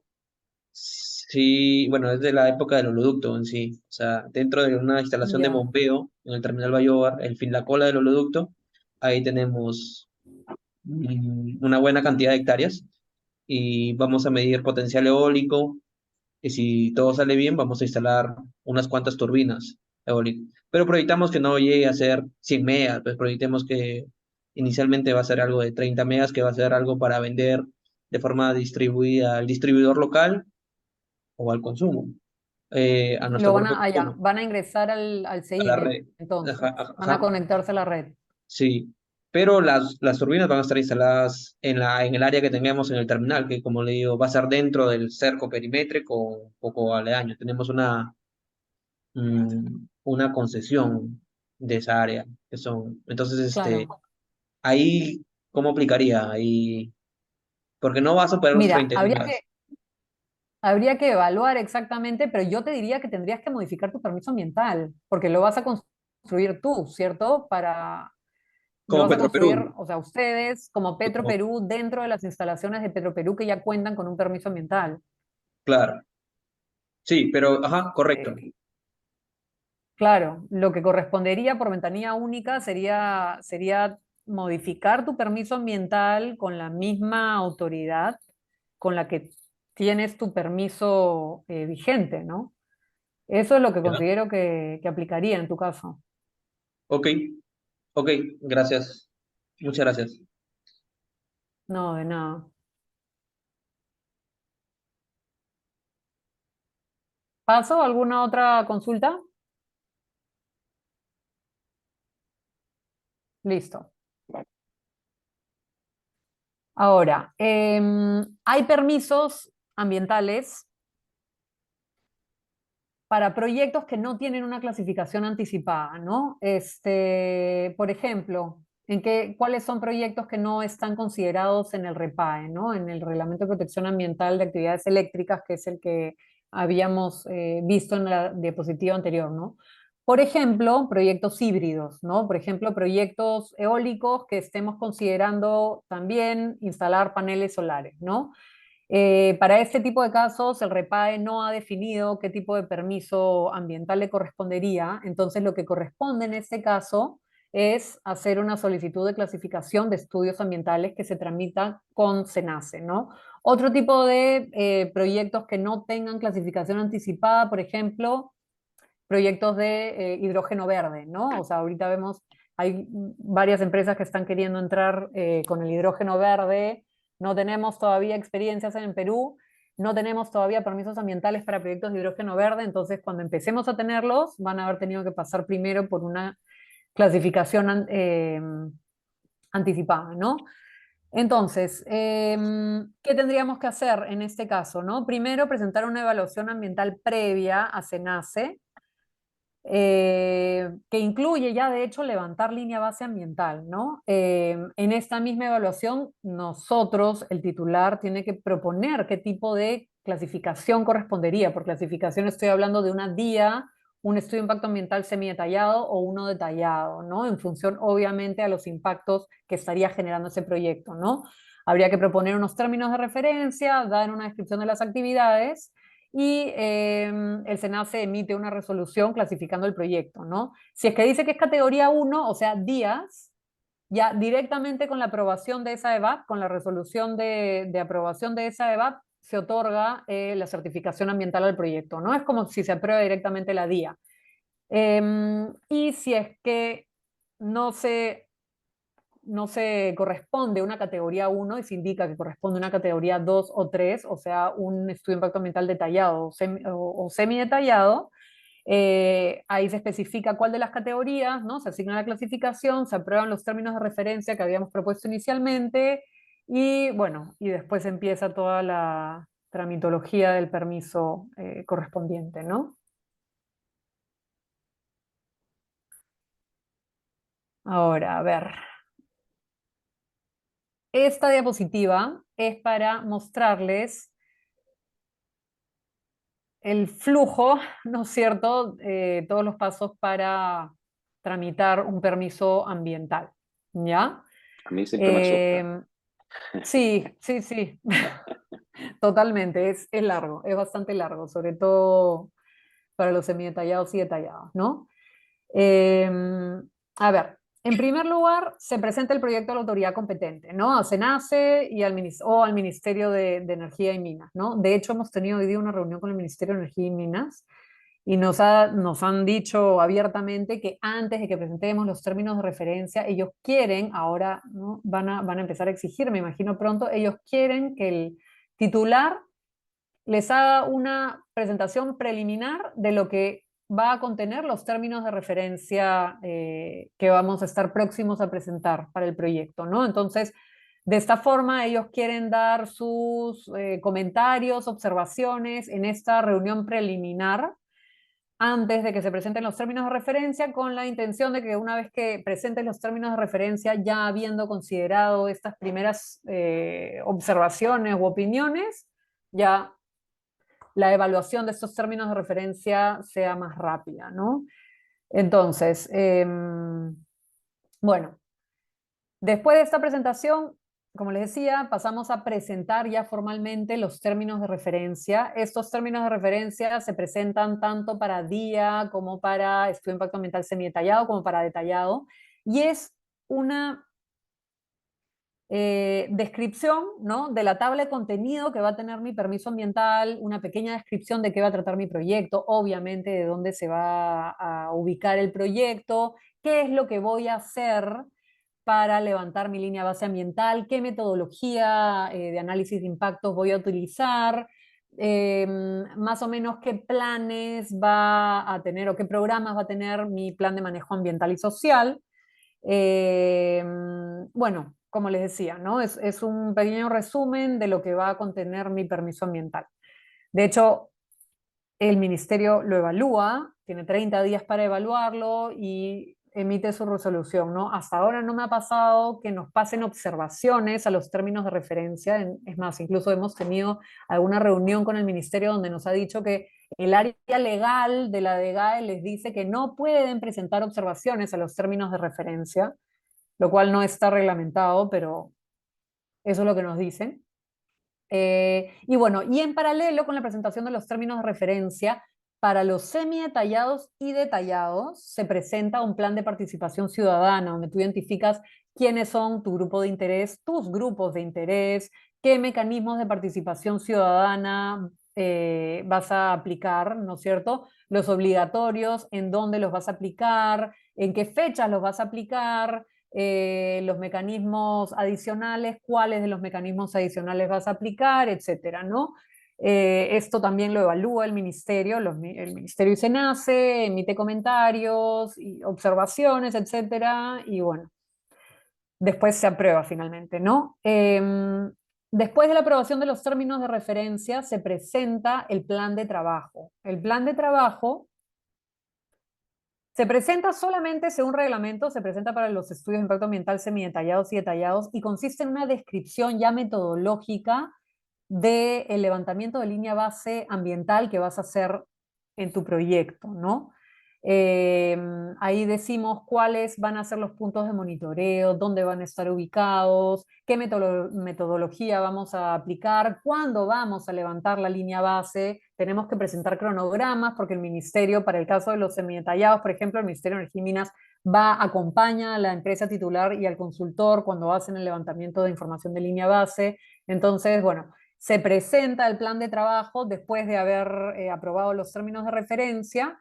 sí, bueno, es de la época del oleoducto en sí, o sea, dentro de una instalación de Ya. bombeo en el terminal Bayobar, la cola del oleoducto, ahí tenemos una buena cantidad de hectáreas y vamos a medir potencial eólico. Y si todo sale bien, vamos a instalar unas cuantas turbinas eólicas. Pero proyectamos que no llegue a ser 100 megas, pues proyectemos que inicialmente va a ser algo de 30 megas, que va a ser algo para vender de forma distribuida al distribuidor local o al consumo, a nuestro Lo van propio a, ya, consumo, van a ingresar al a la CIME, red. entonces. Ajá, ajá, Van a ajá, conectarse a la red. sí. Pero las turbinas van a estar instaladas en el área que tengamos en el terminal, que como le digo, va a ser dentro del cerco perimétrico, un poco aledaño. Tenemos una concesión de esa área. Entonces, Claro. ahí, ¿cómo aplicaría? Ahí, porque no va a superar los Mira, 32 megas. habría que evaluar exactamente, pero yo te diría que tendrías que modificar tu permiso ambiental, porque lo vas a construir tú, ¿cierto? Lo Como vas a construir, Petroperú. o sea, ustedes como Como- Petroperú dentro de las instalaciones de Petroperú que ya cuentan con un permiso ambiental. claro. Sí, pero, ajá, correcto. Eh, claro, lo que correspondería por ventanilla única sería modificar tu permiso ambiental con la misma autoridad con la que tienes tu permiso vigente, ¿no? Eso es lo que ¿Ya? considero que aplicaría en tu caso. Ok, ok, gracias. Muchas gracias. No, de nada. ¿Paso? ¿Alguna otra consulta? Listo. Ahora, hay permisos ambientales para proyectos que no tienen una clasificación anticipada, ¿no? Por ejemplo, ¿cuáles son proyectos que no están considerados en el REPAE, ¿no? En el Reglamento de Protección Ambiental de Actividades Eléctricas, que es el que habíamos visto en la diapositiva anterior, ¿no? Por ejemplo, proyectos híbridos, ¿no? Por ejemplo, proyectos eólicos que estemos considerando también instalar paneles solares, ¿no? Para este tipo de casos, el REPAE no ha definido qué tipo de permiso ambiental le correspondería, entonces lo que corresponde en este caso es hacer una solicitud de clasificación de estudios ambientales que se tramita con SENACE, ¿no? Otro tipo de proyectos que no tengan clasificación anticipada, por ejemplo, proyectos de hidrógeno verde, ¿no? O sea, ahorita vemos, hay varias empresas que están queriendo entrar con el hidrógeno verde, no tenemos todavía experiencias en el Perú, no tenemos todavía permisos ambientales para proyectos de hidrógeno verde, entonces cuando empecemos a tenerlos van a haber tenido que pasar primero por una clasificación anticipada, ¿no? Entonces, ¿qué tendríamos que hacer en este caso, no? Primero, presentar una evaluación ambiental previa a SENACE, que incluye ya de hecho levantar línea base ambiental, ¿no? En esta misma evaluación, nosotros, el titular, tiene que proponer qué tipo de clasificación correspondería. Por clasificación estoy hablando de una DIA, un estudio de impacto ambiental semidetallado o uno detallado, ¿no? En función, obviamente, a los impactos que estaría generando ese proyecto, ¿no? Habría que proponer unos términos de referencia, dar una descripción de las actividades y el SENACE emite una resolución clasificando el proyecto, ¿no? Si es que dice que es categoría 1, o sea, días, ya directamente con la aprobación de esa EVAP, con la resolución de aprobación de esa EVAP, se otorga la certificación ambiental al proyecto, ¿no? Es como si se aprueba directamente la DIA. Y si es que no se corresponde una categoría 1 y se indica que corresponde una categoría 2 o 3, o sea, un estudio de impacto ambiental detallado o semidetallado, ahí se especifica cuál de las categorías, ¿no? Se asigna la clasificación, se aprueban los términos de referencia que habíamos propuesto inicialmente y, bueno, y después empieza toda la tramitología del permiso correspondiente, ¿no? Ahora, a ver. Esta diapositiva es para mostrarles el flujo, ¿no es cierto?, todos los pasos para tramitar un permiso ambiental, ¿ya? A mí siempre me asusta. Sí, sí, sí, totalmente, es largo, es bastante largo, sobre todo para los semidetallados y detallados, ¿no? A ver, en primer lugar, se presenta el proyecto a la autoridad competente, ¿no? A SENACE y al Ministerio de Energía y Minas, ¿no? De hecho, hemos tenido hoy día una reunión con el Ministerio de Energía y Minas y nos han dicho abiertamente que antes de que presentemos los términos de referencia, ellos quieren, ahora, ¿no? van a empezar a exigir, me imagino pronto, ellos quieren que el titular les haga una presentación preliminar de lo que va a contener los términos de referencia que vamos a estar próximos a presentar para el proyecto, ¿no? Entonces, de esta forma, ellos quieren dar sus comentarios, observaciones en esta reunión preliminar antes de que se presenten los términos de referencia, con la intención de que una vez que presenten los términos de referencia, ya habiendo considerado estas primeras observaciones u opiniones, ya la evaluación de estos términos de referencia sea más rápida, ¿no? Entonces, bueno, después de esta presentación, como les decía, pasamos a presentar ya formalmente los términos de referencia. Estos términos de referencia se presentan tanto para DIA como para estudio de impacto ambiental semidetallado como para detallado, y es una descripción, ¿no?, de la tabla de contenido que va a tener mi permiso ambiental, una pequeña descripción de qué va a tratar mi proyecto, obviamente de dónde se va a ubicar el proyecto, qué es lo que voy a hacer para levantar mi línea base ambiental, qué metodología de análisis de impactos voy a utilizar, más o menos qué planes va a tener o qué programas va a tener mi plan de manejo ambiental y social. Bueno, como les decía, ¿no? Es un pequeño resumen de lo que va a contener mi permiso ambiental. De hecho, el ministerio lo evalúa, tiene 30 días para evaluarlo y emite su resolución, ¿no? Hasta ahora no me ha pasado que nos pasen observaciones a los términos de referencia. Es más, incluso hemos tenido alguna reunión con el ministerio donde nos ha dicho que el área legal de la DGAE les dice que no pueden presentar observaciones a los términos de referencia, lo cual no está reglamentado, pero eso es lo que nos dicen. Y bueno, y en paralelo con la presentación de los términos de referencia, para los semi-detallados y detallados se presenta un plan de participación ciudadana, donde tú identificas quiénes son tu grupo de interés, tus grupos de interés, qué mecanismos de participación ciudadana vas a aplicar, ¿no es cierto? Los obligatorios, en dónde los vas a aplicar, en qué fechas los vas a aplicar, los mecanismos adicionales, cuáles de los mecanismos adicionales vas a aplicar, etcétera, ¿no? Esto también lo evalúa el ministerio, el ministerio y SENACE, emite comentarios, y observaciones, etcétera, y bueno, después se aprueba finalmente, ¿no? Después de la aprobación de los términos de referencia, se presenta el plan de trabajo. El plan de trabajo se presenta solamente según reglamento, se presenta para los estudios de impacto ambiental semidetallados y detallados y consiste en una descripción ya metodológica del levantamiento de línea base ambiental que vas a hacer en tu proyecto, ¿no? Ahí decimos cuáles van a ser los puntos de monitoreo, dónde van a estar ubicados, qué metodología vamos a aplicar, cuándo vamos a levantar la línea base. Tenemos que presentar cronogramas porque el ministerio, para el caso de los semidetallados, por ejemplo, el Ministerio de Energía y Minas acompaña a la empresa titular y al consultor cuando hacen el levantamiento de información de línea base. Entonces, bueno, se presenta el plan de trabajo después de haber aprobado los términos de referencia.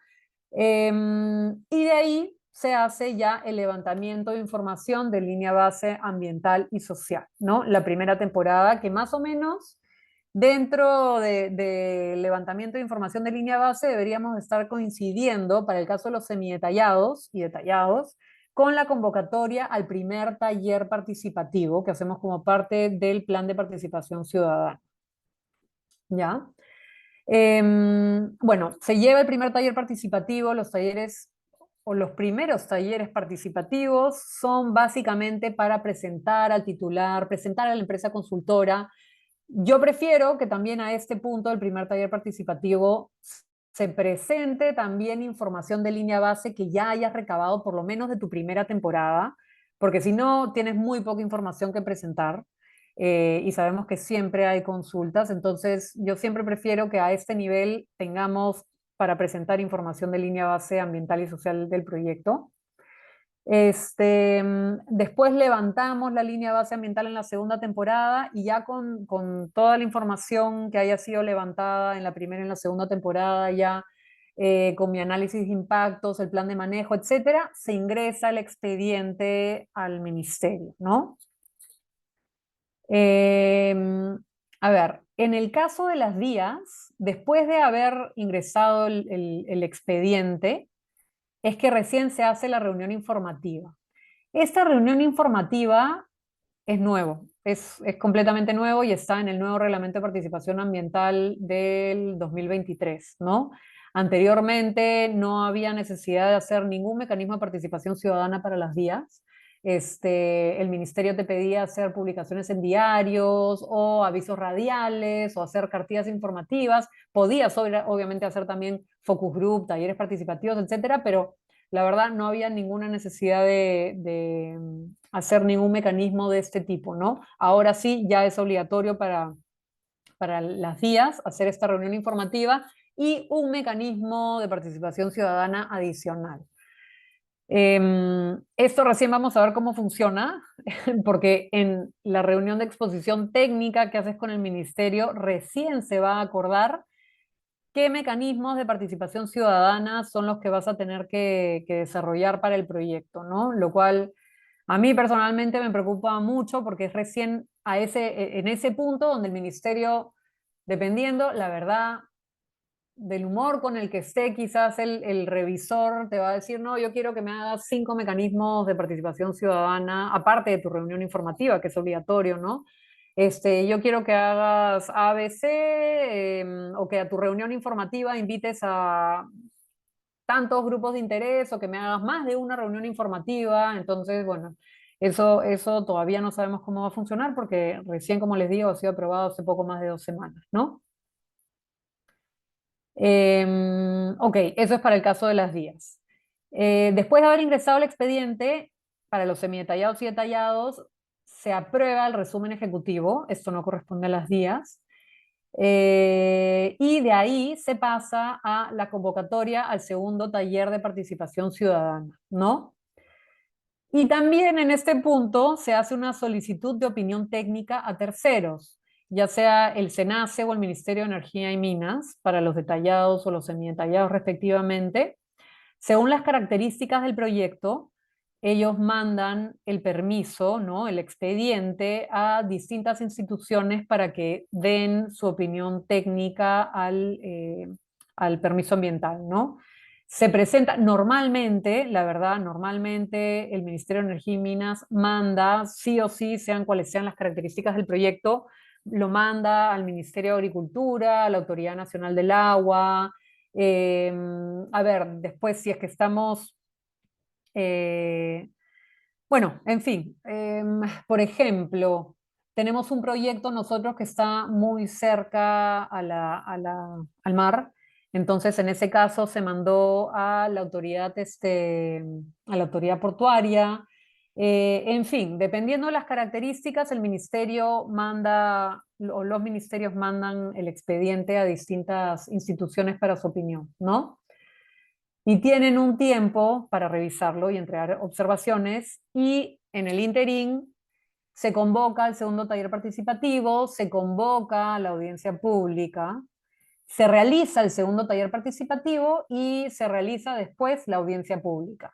Y de ahí se hace ya el levantamiento de información de línea base ambiental y social, ¿no? La primera temporada que más o menos dentro de levantamiento de información de línea base deberíamos estar coincidiendo, para el caso de los semidetallados y detallados, con la convocatoria al primer taller participativo que hacemos como parte del plan de participación ciudadana. ¿Ya? Bueno, se lleva el primer taller participativo, los talleres o los primeros talleres participativos son básicamente para presentar al titular, presentar a la empresa consultora. Yo prefiero que también a este punto del primer taller participativo se presente también información de línea base que ya hayas recabado por lo menos de tu primera temporada, porque si no tienes muy poca información que presentar. Y sabemos que siempre hay consultas, entonces yo siempre prefiero que a este nivel tengamos para presentar información de línea base ambiental y social del proyecto. Después levantamos la línea base ambiental en la segunda temporada y ya con toda la información que haya sido levantada en la primera y en la segunda temporada, ya con mi análisis de impactos, el plan de manejo, etcétera, se ingresa el expediente al ministerio, ¿no? A ver, en el caso de las vías, después de haber ingresado el expediente, es que recién se hace la reunión informativa. Esta reunión informativa es nuevo, es completamente nuevo y está en el nuevo Reglamento de Participación Ambiental del 2023, ¿no? Anteriormente no había necesidad de hacer ningún mecanismo de participación ciudadana para las vías. El ministerio te pedía hacer publicaciones en diarios o avisos radiales o hacer cartillas informativas. Podías obviamente hacer también focus group, talleres participativos, etcétera, pero la verdad no había ninguna necesidad de hacer ningún mecanismo de este tipo, ¿no? Ahora sí, ya es obligatorio para las vías hacer esta reunión informativa y un mecanismo de participación ciudadana adicional. Esto recién vamos a ver cómo funciona, porque en la reunión de exposición técnica que haces con el ministerio recién se va a acordar qué mecanismos de participación ciudadana son los que vas a tener que desarrollar para el proyecto, ¿no? Lo cual a mí personalmente me preocupa mucho porque es recién en ese punto donde el ministerio, dependiendo, la verdad, del humor con el que esté, quizás el revisor te va a decir, no, yo quiero que me hagas 5 mecanismos de participación ciudadana, aparte de tu reunión informativa, que es obligatorio, ¿no? Yo quiero que hagas ABC, o que a tu reunión informativa invites a tantos grupos de interés, o que me hagas más de una reunión informativa. Entonces, bueno, eso todavía no sabemos cómo va a funcionar porque recién, como les digo, ha sido aprobado hace poco más de 2 semanas, ¿no? Ok, eso es para el caso de las vías. Después de haber ingresado el expediente, para los semidetallados y detallados, se aprueba el resumen ejecutivo. Esto no corresponde a las vías. Y de ahí se pasa a la convocatoria al segundo taller de participación ciudadana, ¿no? Y también en este punto se hace una solicitud de opinión técnica a terceros, ya sea el SENACE o el Ministerio de Energía y Minas, para los detallados o los semidetallados respectivamente. Según las características del proyecto, ellos mandan el permiso, ¿no? El expediente a distintas instituciones para que den su opinión técnica al permiso ambiental, ¿no? Se presenta normalmente, la verdad, normalmente el Ministerio de Energía y Minas manda, sí o sí, sean cuales sean las características del proyecto, lo manda al Ministerio de Agricultura, a la Autoridad Nacional del Agua. A ver, después si es que estamos, bueno, en fin, por ejemplo, tenemos un proyecto nosotros que está muy cerca al mar. Entonces, en ese caso se mandó a la autoridad, a la autoridad portuaria. En fin, dependiendo de las características, el ministerio manda, o los ministerios mandan el expediente a distintas instituciones para su opinión, ¿no? Y tienen un tiempo para revisarlo y entregar observaciones, y en el interín se convoca el segundo taller participativo, se convoca la audiencia pública, se realiza el segundo taller participativo y se realiza después la audiencia pública.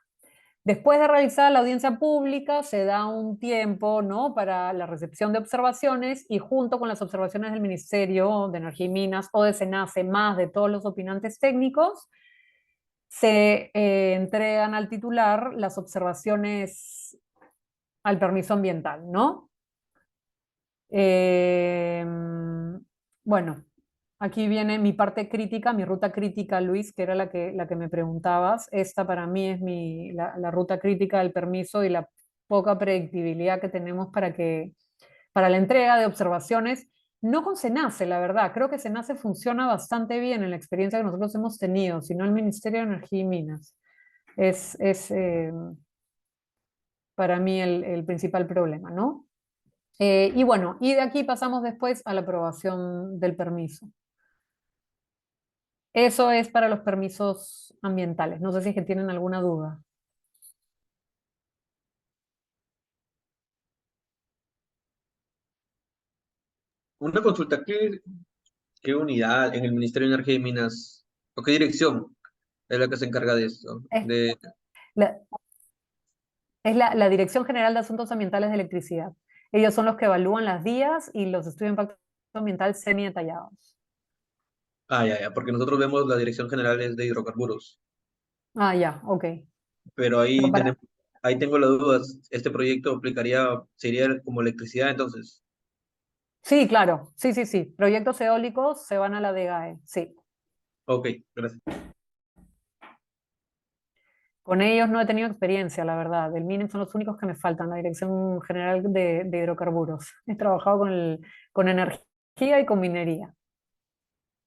Después de realizar la audiencia pública, se da un tiempo, ¿no?, para la recepción de observaciones, y junto con las observaciones del Ministerio de Energía y Minas o de SENACE, más de todos los opinantes técnicos, se entregan al titular las observaciones al permiso ambiental, ¿no? Bueno, aquí viene mi parte crítica, mi ruta crítica, Luis, que era la que me preguntabas. Esta para mí es la ruta crítica del permiso y la poca predictibilidad que tenemos para la entrega de observaciones. No con SENACE, la verdad. Creo que SENACE funciona bastante bien en la experiencia que nosotros hemos tenido, sino el Ministerio de Energía y Minas. Es para mí el principal problema, ¿no? Y bueno, y de aquí pasamos después a la aprobación del permiso. Eso es para los permisos ambientales. No sé si es que tienen alguna duda. Una consulta, ¿qué unidad en el Ministerio de Energía y Minas, o qué dirección es la que se encarga de esto? Es la, es la Dirección General de Asuntos Ambientales de Electricidad. Ellos son los que evalúan las vías y los estudios de impacto ambiental semi-detallados. Ya, porque nosotros vemos la Dirección General es de Hidrocarburos, Ah, ya, ok. pero Pero ahí tengo las dudas. ¿Este proyecto sería como electricidad entonces? sí, claro, sí, sí, sí. Proyectos eólicos se van a la DGAE, sí. Ok, gracias. Con ellos no he tenido experiencia, la verdad. Del MINEM son los únicos que me faltan, la Dirección General de Hidrocarburos. He trabajado con energía y con minería.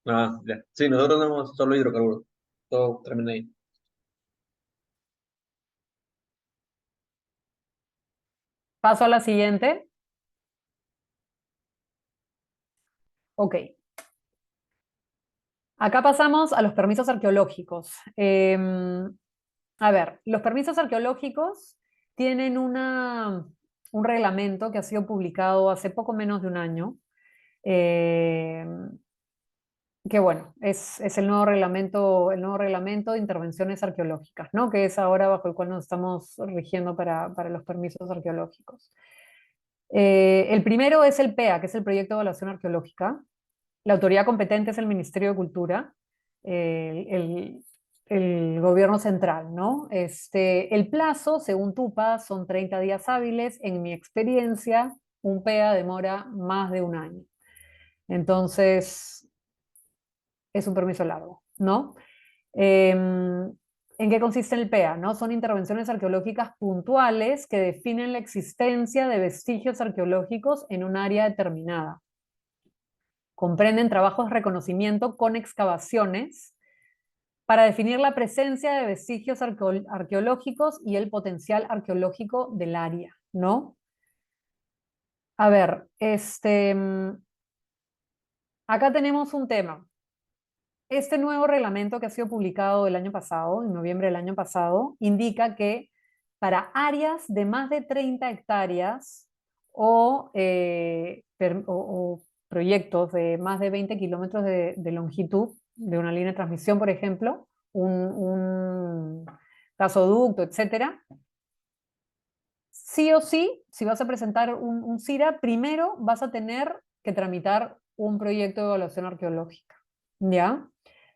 Ya. Sí, nosotros vemos solo hidrocarburos. Todo termina ahí. Paso a la siguiente. Ok. Acá pasamos a los permisos arqueológicos. A ver, los permisos arqueológicos tienen un reglamento que ha sido publicado hace poco menos de un año, que bueno, es el nuevo reglamento de intervenciones arqueológicas, ¿no?, que es ahora bajo el cual nos estamos rigiendo para los permisos arqueológicos. El primero es el PEA, que es el Proyecto de Evaluación Arqueológica. La autoridad competente es el Ministerio de Cultura, el gobierno central, ¿no? El plazo, según TUPA, son 30 días hábiles. En mi experiencia, un PEA demora más de un año. Entonces, es un permiso largo, ¿no? ¿En qué consiste el PEA? ¿No? Son intervenciones arqueológicas puntuales que definen la existencia de vestigios arqueológicos en un área determinada. Comprenden trabajos de reconocimiento con excavaciones para definir la presencia de vestigios arqueológicos y el potencial arqueológico del área, ¿no? A ver, acá tenemos un tema. Este nuevo reglamento que ha sido publicado el año pasado, en noviembre del año pasado, indica que para áreas de más de 30 hectáreas o proyectos de más de 20 kilómetros de longitud de una línea de transmisión, por ejemplo, un gasoducto, etcétera, sí o sí, si vas a presentar un CIRA, primero vas a tener que tramitar un proyecto de evaluación arqueológica, ¿ya?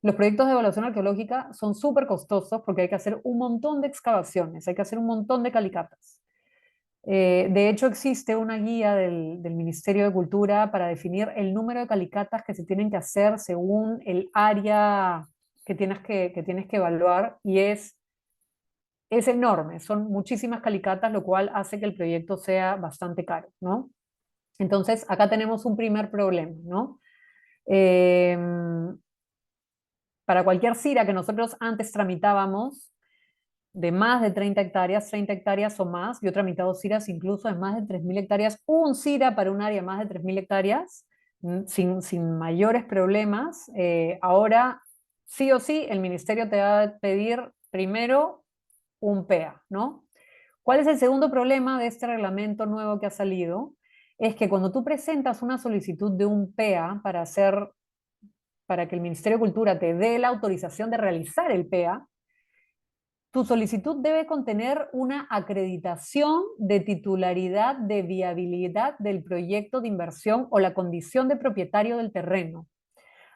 Los proyectos de evaluación arqueológica son súper costosos porque hay que hacer un montón de excavaciones, hay que hacer un montón de calicatas. De hecho, existe una guía del Ministerio de Cultura para definir el número de calicatas que se tienen que hacer según el área que tienes que evaluar, y es enorme, son muchísimas calicatas, lo cual hace que el proyecto sea bastante caro, ¿no? Entonces, acá tenemos un primer problema, ¿no? Para cualquier CIRA que nosotros antes tramitábamos, de más de 30 hectáreas o más, yo he tramitado CIRAs incluso de más de 3.000 hectáreas, un CIRA para un área de más de 3.000 hectáreas, sin mayores problemas. Ahora, sí o sí, el ministerio te va a pedir primero un PEA, ¿no? ¿Cuál es el segundo problema de este reglamento nuevo que ha salido? Es que cuando tú presentas una solicitud de un PEA para que el Ministerio de Cultura te dé la autorización de realizar el PEA, tu solicitud debe contener una acreditación de titularidad de viabilidad del proyecto de inversión o la condición de propietario del terreno.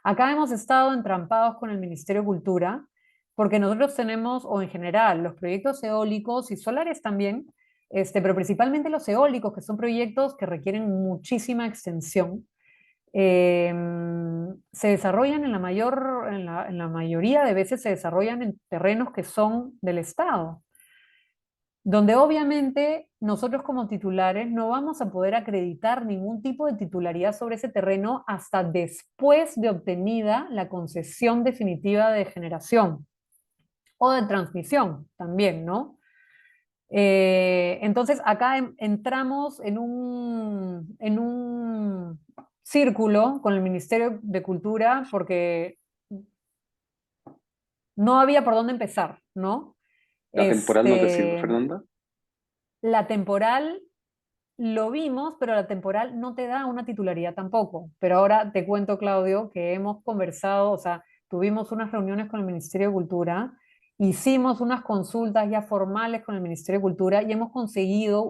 Acá hemos estado entrampados con el Ministerio de Cultura porque nosotros tenemos, o en general, los proyectos eólicos y solares también, pero principalmente los eólicos, que son proyectos que requieren muchísima extensión, se desarrollan en la mayoría de veces se desarrollan en terrenos que son del Estado, donde obviamente nosotros como titulares no vamos a poder acreditar ningún tipo de titularidad sobre ese terreno hasta después de obtenida la concesión definitiva de generación o de transmisión también, ¿no? Entonces acá entramos en un círculo con el Ministerio de Cultura porque no había por dónde empezar, ¿no? ¿La temporal no te sirve, Fernanda? La temporal lo vimos, pero la temporal no te da una titularidad tampoco. Pero ahora te cuento, Claudio, que hemos conversado, o sea, tuvimos unas reuniones con el Ministerio de Cultura, hicimos unas consultas ya formales con el Ministerio de Cultura y hemos conseguido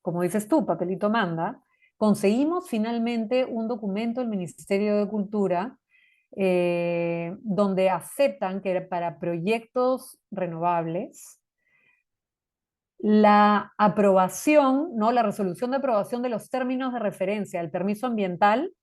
como dices tú, papelito manda, conseguimos finalmente un documento del Ministerio de Cultura donde aceptan que para proyectos renovables, la aprobación, ¿no? La resolución de aprobación de los términos de referencia del permiso ambiental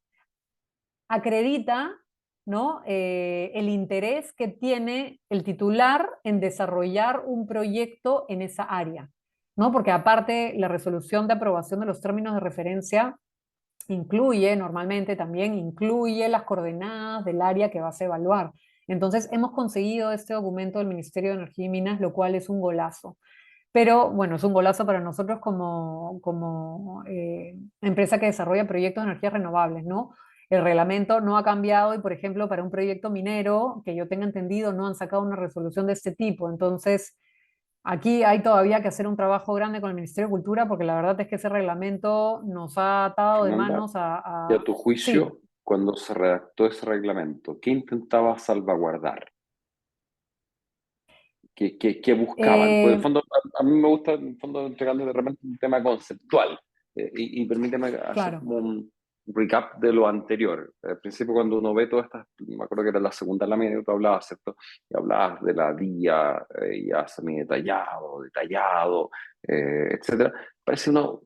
acredita, ¿no? El interés que tiene el titular en desarrollar un proyecto en esa área, ¿no? Porque aparte la resolución de aprobación de los términos de referencia normalmente también incluye las coordenadas del área que vas a evaluar. Entonces hemos conseguido este documento del Ministerio de Energía y Minas, lo cual es un golazo. Pero bueno, es un golazo para nosotros como empresa que desarrolla proyectos de energías renovables, ¿no? El reglamento no ha cambiado y, por ejemplo, para un proyecto minero, que yo tenga entendido, no han sacado una resolución de este tipo. Entonces, aquí hay todavía que hacer un trabajo grande con el Ministerio de Cultura porque la verdad es que ese reglamento nos ha atado de Fernanda, manos y a tu Sí, juicio, cuando se redactó ese reglamento, ¿qué intentaba salvaguardar? ¿Qué buscaban? Pues en el fondo, a mí me gusta en el fondo entregarle de repente un tema conceptual y permíteme hacer claro. como un recap de lo anterior. Al principio cuando uno ve todas estas, me acuerdo que era la segunda lámina que tú hablabas, ¿cierto? Y hablabas de la DIA, ya semi-detallado, detallado, etcétera. Parece uno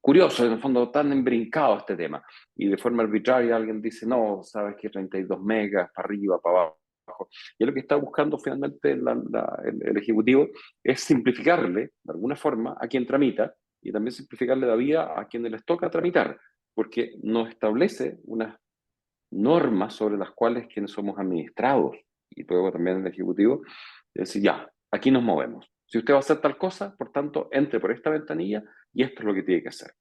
curioso, en el fondo tan embrincado este tema, y de forma arbitraria alguien dice, no, sabes que 32 megas, para arriba, para abajo. Y lo que está buscando finalmente el Ejecutivo es simplificarle, de alguna forma, a quien tramita, y también simplificarle la vida a quienes les toca tramitar, porque nos establece unas normas sobre las cuales quienes somos administrados, y luego también el Ejecutivo, es decir, ya, aquí nos movemos. Si usted va a hacer tal cosa, por tanto, entre por esta ventanilla y esto es lo que tiene que hacer.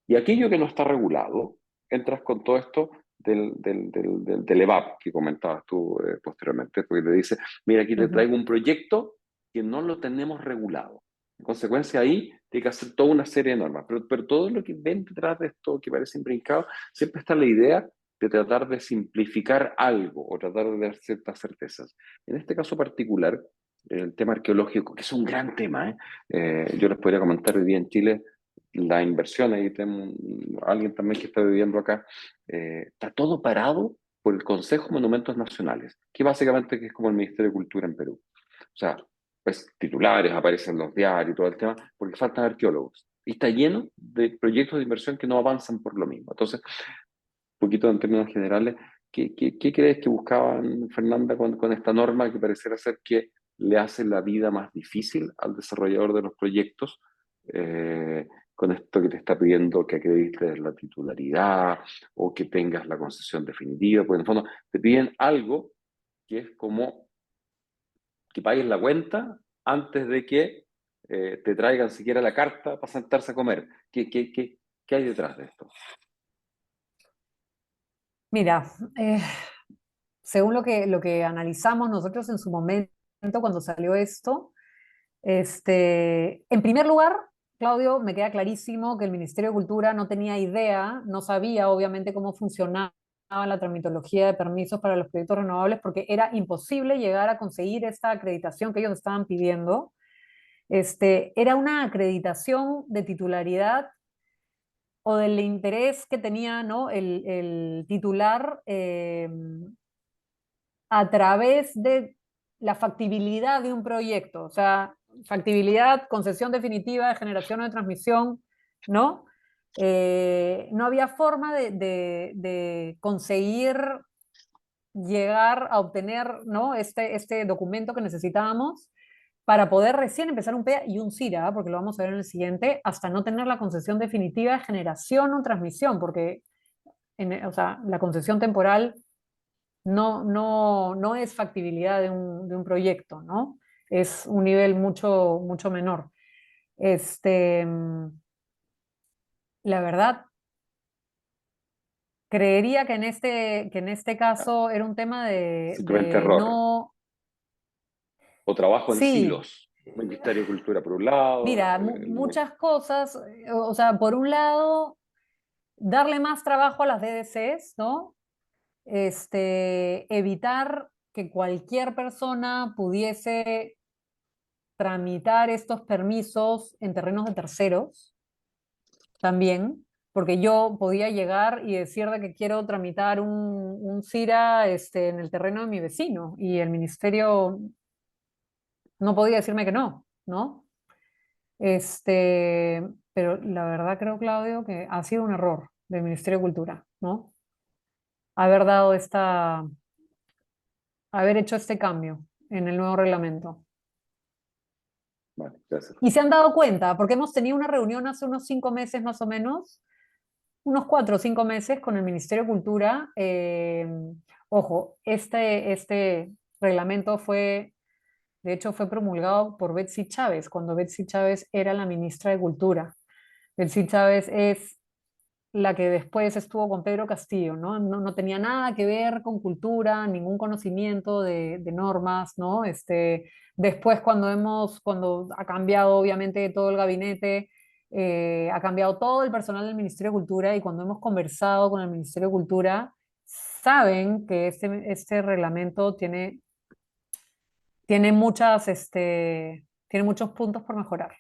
Y aquello que no está regulado, entras con todo esto del EVAP que comentabas tú posteriormente, porque le dice, mira, aquí te traigo un proyecto que no lo tenemos regulado. En consecuencia, ahí tiene que hacer toda una serie de normas. Pero todo lo que ven detrás de esto, que parece imbrincado, siempre está la idea de tratar de simplificar algo o tratar de dar ciertas certezas. En este caso particular, el tema arqueológico, que es un gran tema, yo les podría comentar hoy día en Chile, la inversión, ahí tenemos alguien también que está viviendo acá, está todo parado por el Consejo de Monumentos Nacionales, que básicamente es como el Ministerio de Cultura en Perú. O sea, pues titulares, aparecen en los diarios y todo el tema, porque faltan arqueólogos. Y está lleno de proyectos de inversión que no avanzan por lo mismo. Entonces, un poquito en términos generales, ¿qué crees que buscaban, Fernanda, con esta norma que pareciera ser que le hace la vida más difícil al desarrollador de los proyectos? Con esto que te está pidiendo que acredites la titularidad o que tengas la concesión definitiva, porque en el fondo te piden algo que es como que pagues la cuenta antes de que te traigan siquiera la carta para sentarse a comer. ¿Qué hay detrás de esto? Mira, según lo que analizamos nosotros en su momento cuando salió esto, en primer lugar, Claudio, me queda clarísimo que el Ministerio de Cultura no tenía idea, no sabía obviamente cómo funcionaba la tramitología de permisos para los proyectos renovables porque era imposible llegar a conseguir esta acreditación que ellos estaban pidiendo. Era una acreditación de titularidad o del interés que tenía, ¿no?, el titular a través de la factibilidad de un proyecto, o sea, factibilidad, concesión definitiva de generación o de transmisión, ¿no? No había forma de conseguir llegar a obtener, ¿no?, este documento que necesitábamos para poder recién empezar un PEA y un CIRA, porque lo vamos a ver en el siguiente, hasta no tener la concesión definitiva de generación o transmisión, porque o sea, la concesión temporal no es factibilidad de un proyecto, ¿no? Es un nivel mucho menor. La verdad, creería que en este caso era un tema Simplemente de error. no... O trabajo en Sí, silos. Ministerio de Cultura por un lado. mira, muchas cosas, o sea, por un lado, darle más trabajo a las DDCs, ¿no? Evitar que cualquier persona pudiese tramitar estos permisos en terrenos de terceros también, porque yo podía llegar y decir de que quiero tramitar un CIRA en el terreno de mi vecino y el ministerio no podía decirme que no, ¿no? Pero la verdad creo, Claudio, que ha sido un error del Ministerio de Cultura, ¿no? Haber dado haber hecho este cambio en el nuevo reglamento. Vale, gracias. Y se han dado cuenta, porque hemos tenido una reunión hace unos 5 meses más o menos, unos 4 o 5 meses con el Ministerio de Cultura. Ojo, este reglamento de hecho fue promulgado por Betsy Chávez, cuando Betsy Chávez era la ministra de Cultura. Betsy Chávez es la que después estuvo con Pedro Castillo, ¿no? No tenía nada que ver con cultura, ningún conocimiento de normas, ¿no? Después cuando ha cambiado obviamente todo el gabinete, ha cambiado todo el personal del Ministerio de Cultura y cuando hemos conversado con el Ministerio de Cultura, saben que este reglamento tiene muchos puntos por mejorar.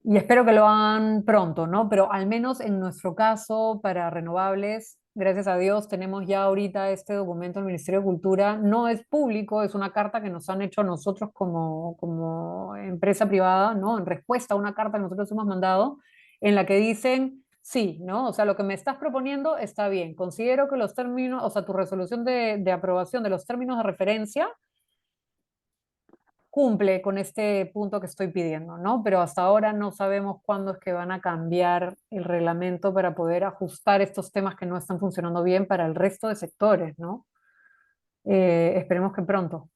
Y espero que lo hagan pronto, ¿no? Pero al menos en nuestro caso, para renovables, gracias a Dios, tenemos ya ahorita este documento del Ministerio de Cultura. No es público, es una carta que nos han hecho a nosotros como empresa privada, ¿no? En respuesta a una carta que nosotros hemos mandado, en la que dicen, sí, ¿no? O sea, lo que me estás proponiendo está bien. Considero que los términos, o sea, tu resolución de aprobación de los términos de referencia cumple con este punto que estoy pidiendo, ¿no? Pero hasta ahora no sabemos cuándo es que van a cambiar el reglamento para poder ajustar estos temas que no están funcionando bien para el resto de sectores, ¿no? Esperemos que pronto.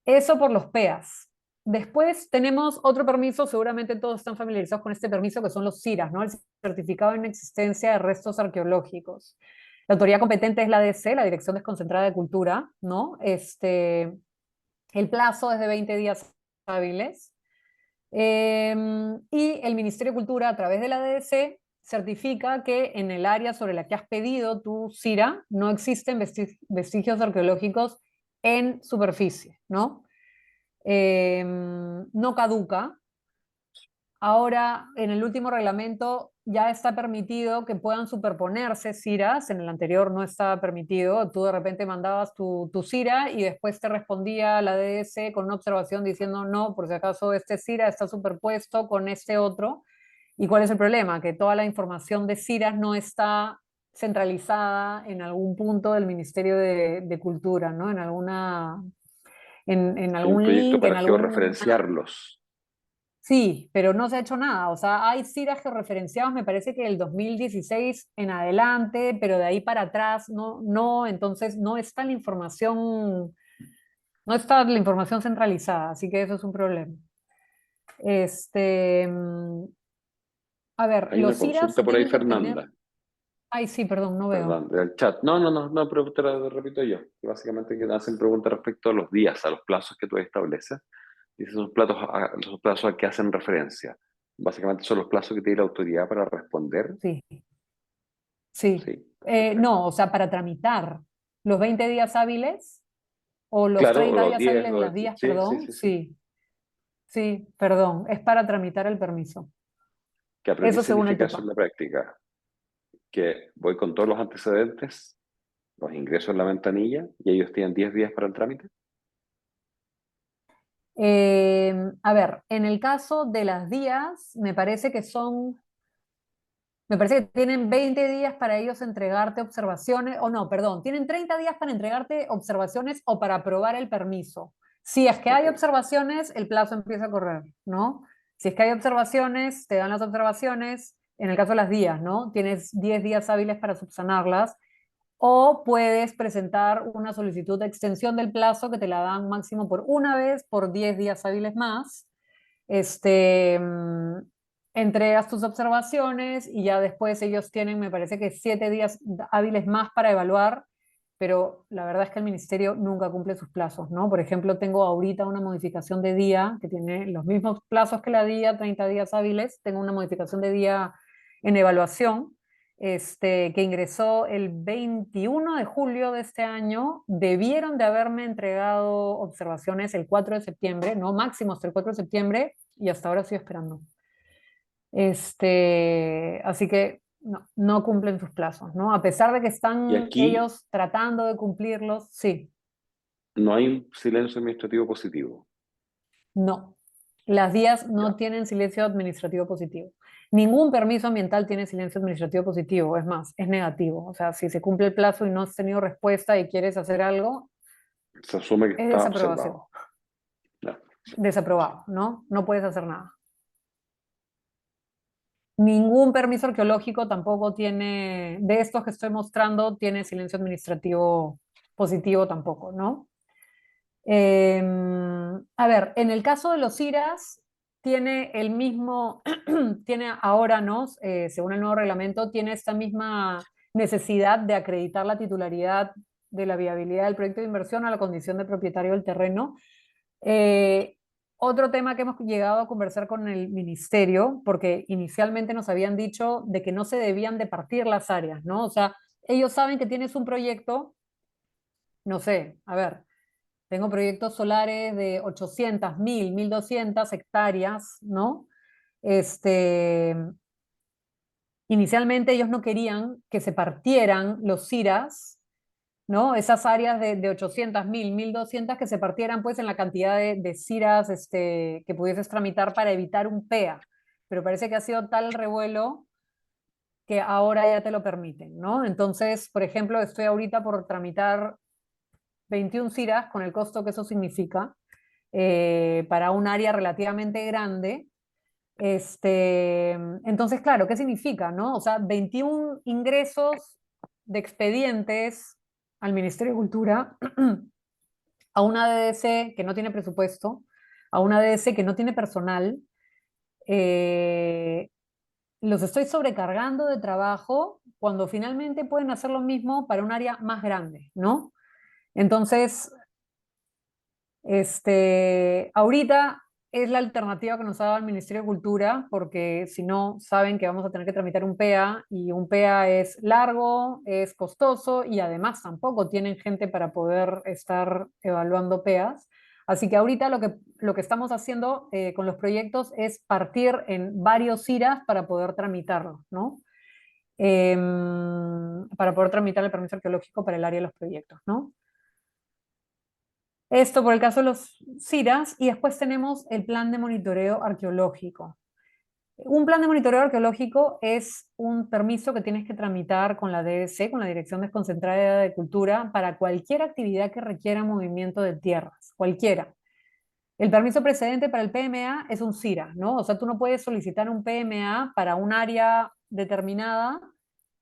Eso por los PEAs. Después tenemos otro permiso, seguramente todos están familiarizados con este permiso, que son los CIRAS, ¿no? El Certificado de Inexistencia de Restos Arqueológicos. La autoridad competente es la ADC, la Dirección Desconcentrada de Cultura, ¿no? El plazo es de 20 días hábiles. Y el Ministerio de Cultura, a través de la ADC, certifica que en el área sobre la que has pedido tu CIRA no existen vestigios arqueológicos en superficie, ¿no? No caduca. Ahora, en el último reglamento ya está permitido que puedan superponerse CIRAs, en el anterior no estaba permitido, tú de repente mandabas tu CIRA y después te respondía la DS con una observación diciendo no, por si acaso este CIRA está superpuesto con este otro. ¿Y cuál es el problema? Que toda la información de CIRAs no está centralizada en algún punto del Ministerio de Cultura, ¿no? En Hay un algún proyecto link, en para algún... georreferenciarlos. Sí, pero no se ha hecho nada. O sea, hay CIRAs georreferenciados, me parece que del 2016 en adelante, pero de ahí para atrás no, entonces no está la información, no está la información centralizada, así que eso es un problema. Este, a ver, Hay una los CIRAs consulta se por ahí, tienen que obtener. Fernanda. Ay, sí, perdón, no veo. Perdón, del chat. No, pero te lo repito yo. Que básicamente que hacen preguntas respecto a los días, a los plazos que tú estableces. Y esos plazos a qué hacen referencia. Básicamente son los plazos que tiene la autoridad para responder. Sí, sí. Sí, perfecto. No, o sea, para tramitar los 20 días hábiles o los Claro, o 30 los días 10, hábiles de las días, sí. perdón, sí. Sí, perdón, es para tramitar el permiso. ¿Qué aprendí Eso según el significa eso TUPA. en la práctica? Que voy con todos los antecedentes, los ingreso en la ventanilla y ellos tienen 10 días para el trámite. A ver, en el caso de las días, me parece que tienen 20 días para ellos entregarte observaciones, o no, perdón, tienen 30 días para entregarte observaciones o para aprobar el permiso. Si es que hay Ok. observaciones, el plazo empieza a correr, ¿no? Si es que hay observaciones, te dan las observaciones, en el caso de las días, ¿no? Tienes 10 días hábiles para subsanarlas, o puedes presentar una solicitud de extensión del plazo que te la dan máximo por una vez, por 10 días hábiles más. Este, entregas tus observaciones y ya después ellos tienen, me parece que 7 días hábiles más para evaluar, pero la verdad es que el ministerio nunca cumple sus plazos, ¿no? Por ejemplo, tengo ahorita una modificación de día que tiene los mismos plazos que la día, 30 días hábiles, tengo una modificación de día en evaluación, que ingresó el 21 de julio de este año. Debieron de haberme entregado observaciones el 4 de septiembre, no máximo hasta el 4 de septiembre, y hasta ahora estoy esperando. Así que no cumplen sus plazos, ¿no? A pesar de que Y están aquí ellos tratando de cumplirlos, sí, no hay un silencio administrativo positivo. no. Las días no Ya. tienen silencio administrativo positivo. Ningún permiso ambiental tiene silencio administrativo positivo, es más, es negativo. O sea, si se cumple el plazo y no has tenido respuesta y quieres hacer algo, Se asume que es está desaprobación. observado. Ya. Desaprobado, ¿no? No puedes hacer nada. Ningún permiso arqueológico tampoco tiene, de estos que estoy mostrando, tiene silencio administrativo positivo tampoco, ¿no? A ver, en el caso de los IRAS, tiene el mismo, tiene ahora, ¿no? Según el nuevo reglamento, tiene esta misma necesidad de acreditar la titularidad de la viabilidad del proyecto de inversión a la condición de propietario del terreno. Eh, Otro tema que hemos llegado a conversar con el ministerio, porque inicialmente nos habían dicho de que no se debían de partir las áreas, ¿no? O sea, ellos saben que tienes un proyecto, no sé, a ver, tengo proyectos solares de 800, 1000, 1200 hectáreas, ¿no? Este, inicialmente ellos no querían que se partieran los CIRAs, ¿no? Esas áreas de 800, 1000, 1200 que se partieran pues en la cantidad de CIRAs que pudieses tramitar para evitar un PEA. Pero parece que ha sido tal el revuelo que ahora ya te lo permiten, ¿no? Entonces, por ejemplo, estoy ahorita por tramitar 21 CIRAs con el costo que eso significa para un área relativamente grande. Entonces, claro, ¿qué significa, no? O sea, 21 ingresos de expedientes al Ministerio de Cultura, a una DDC que no tiene presupuesto, a una DDC que no tiene personal, los estoy sobrecargando de trabajo cuando finalmente pueden hacer lo mismo para un área más grande, ¿no? Entonces, ahorita es la alternativa que nos ha dado el Ministerio de Cultura, porque si no, saben que vamos a tener que tramitar un PEA, y un PEA es largo, es costoso, y además tampoco tienen gente para poder estar evaluando PEAs. Así que ahorita lo que estamos haciendo con los proyectos es partir en varios CIRAs para poder tramitarlos, ¿no? Para poder tramitar el permiso arqueológico para el área de los proyectos, ¿no? Esto por el caso de los CIRAs, y después tenemos el plan de monitoreo arqueológico. Un plan de monitoreo arqueológico es un permiso que tienes que tramitar con la DDC, con la Dirección Desconcentrada de Cultura, para cualquier actividad que requiera movimiento de tierras, cualquiera. El permiso precedente para el PMA es un CIRA, ¿no? O sea, tú no puedes solicitar un PMA para un área determinada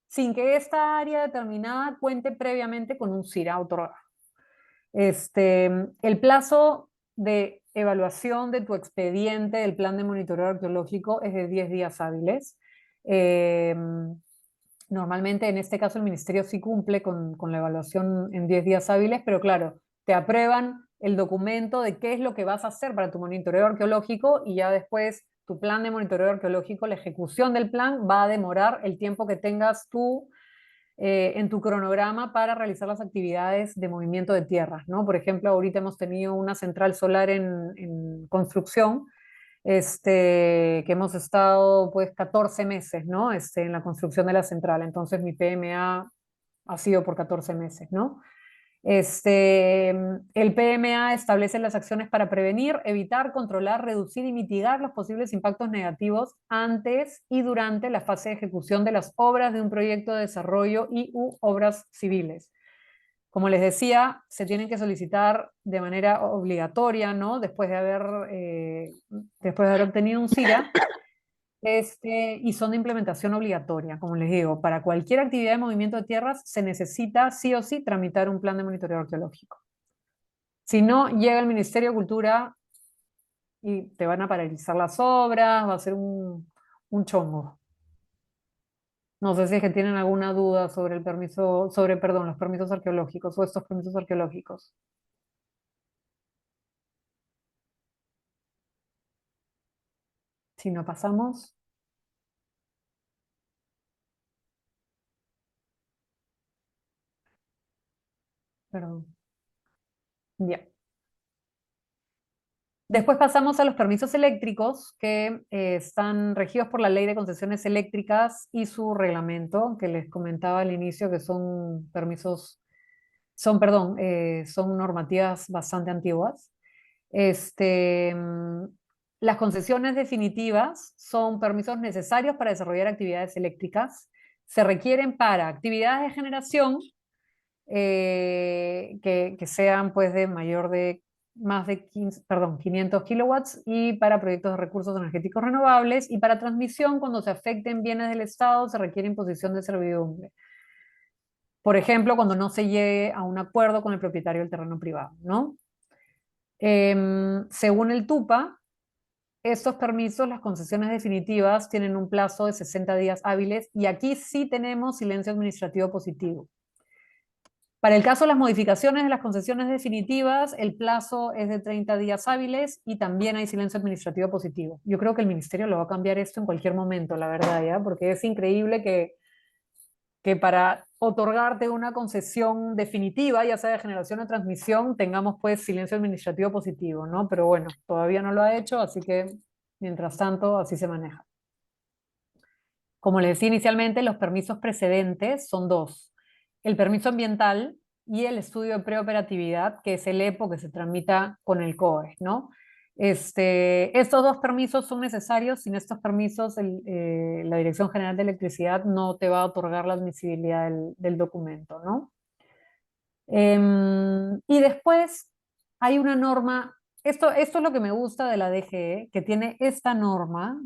sin que esta área determinada cuente previamente con un CIRA otorgado. El plazo de evaluación de tu expediente del plan de monitoreo arqueológico es de 10 días hábiles. Normalmente, en este caso, el ministerio sí cumple con la evaluación en 10 días hábiles, pero claro, te aprueban el documento de qué es lo que vas a hacer para tu monitoreo arqueológico, y ya después tu plan de monitoreo arqueológico, la ejecución del plan va a demorar el tiempo que tengas tú en tu cronograma para realizar las actividades de movimiento de tierras, ¿no? Por ejemplo, ahorita hemos tenido una central solar en construcción, que hemos estado pues 14 meses, ¿no? En la construcción de la central. Entonces mi PMA ha sido por 14 meses, ¿no? El PMA establece las acciones para prevenir, evitar, controlar, reducir y mitigar los posibles impactos negativos antes y durante la fase de ejecución de las obras de un proyecto de desarrollo y u obras civiles. Como les decía, se tienen que solicitar de manera obligatoria, ¿no? Después de haber obtenido un CIRA, y son de implementación obligatoria, como les digo. Para cualquier actividad de movimiento de tierras se necesita sí o sí tramitar un plan de monitoreo arqueológico. Si no, llega el Ministerio de Cultura y te van a paralizar las obras, va a ser un chongo. No sé si es que tienen alguna duda sobre los permisos arqueológicos o estos permisos arqueológicos. Si no, pasamos. Perdón. Ya. Después pasamos a los permisos eléctricos, que están regidos por la Ley de Concesiones Eléctricas y su reglamento, que les comentaba al inicio, que son son normativas bastante antiguas. Las concesiones definitivas son permisos necesarios para desarrollar actividades eléctricas. Se requieren para actividades de generación que sean pues de más de 500 kilowatts, y para proyectos de recursos energéticos renovables, y para transmisión cuando se afecten bienes del Estado se requiere imposición de servidumbre. Por ejemplo, cuando no se llegue a un acuerdo con el propietario del terreno privado, ¿no? Según el TUPA, estos permisos, las concesiones definitivas, tienen un plazo de 60 días hábiles, y aquí sí tenemos silencio administrativo positivo. Para el caso de las modificaciones de las concesiones definitivas, el plazo es de 30 días hábiles y también hay silencio administrativo positivo. Yo creo que el ministerio lo va a cambiar esto en cualquier momento, la verdad, ¿ya? Porque es increíble que para otorgarte una concesión definitiva, ya sea de generación o transmisión, tengamos pues silencio administrativo positivo, ¿no? Pero bueno, todavía no lo ha hecho, así que mientras tanto así se maneja. Como les decía inicialmente, los permisos precedentes son dos. El permiso ambiental y el estudio de preoperatividad, que es el EPO que se tramita con el COE, ¿no? Estos dos permisos son necesarios. Sin estos permisos, la Dirección General de Electricidad no te va a otorgar la admisibilidad del documento, ¿no? Y después hay una norma, esto es lo que me gusta de la DGE, que tiene esta norma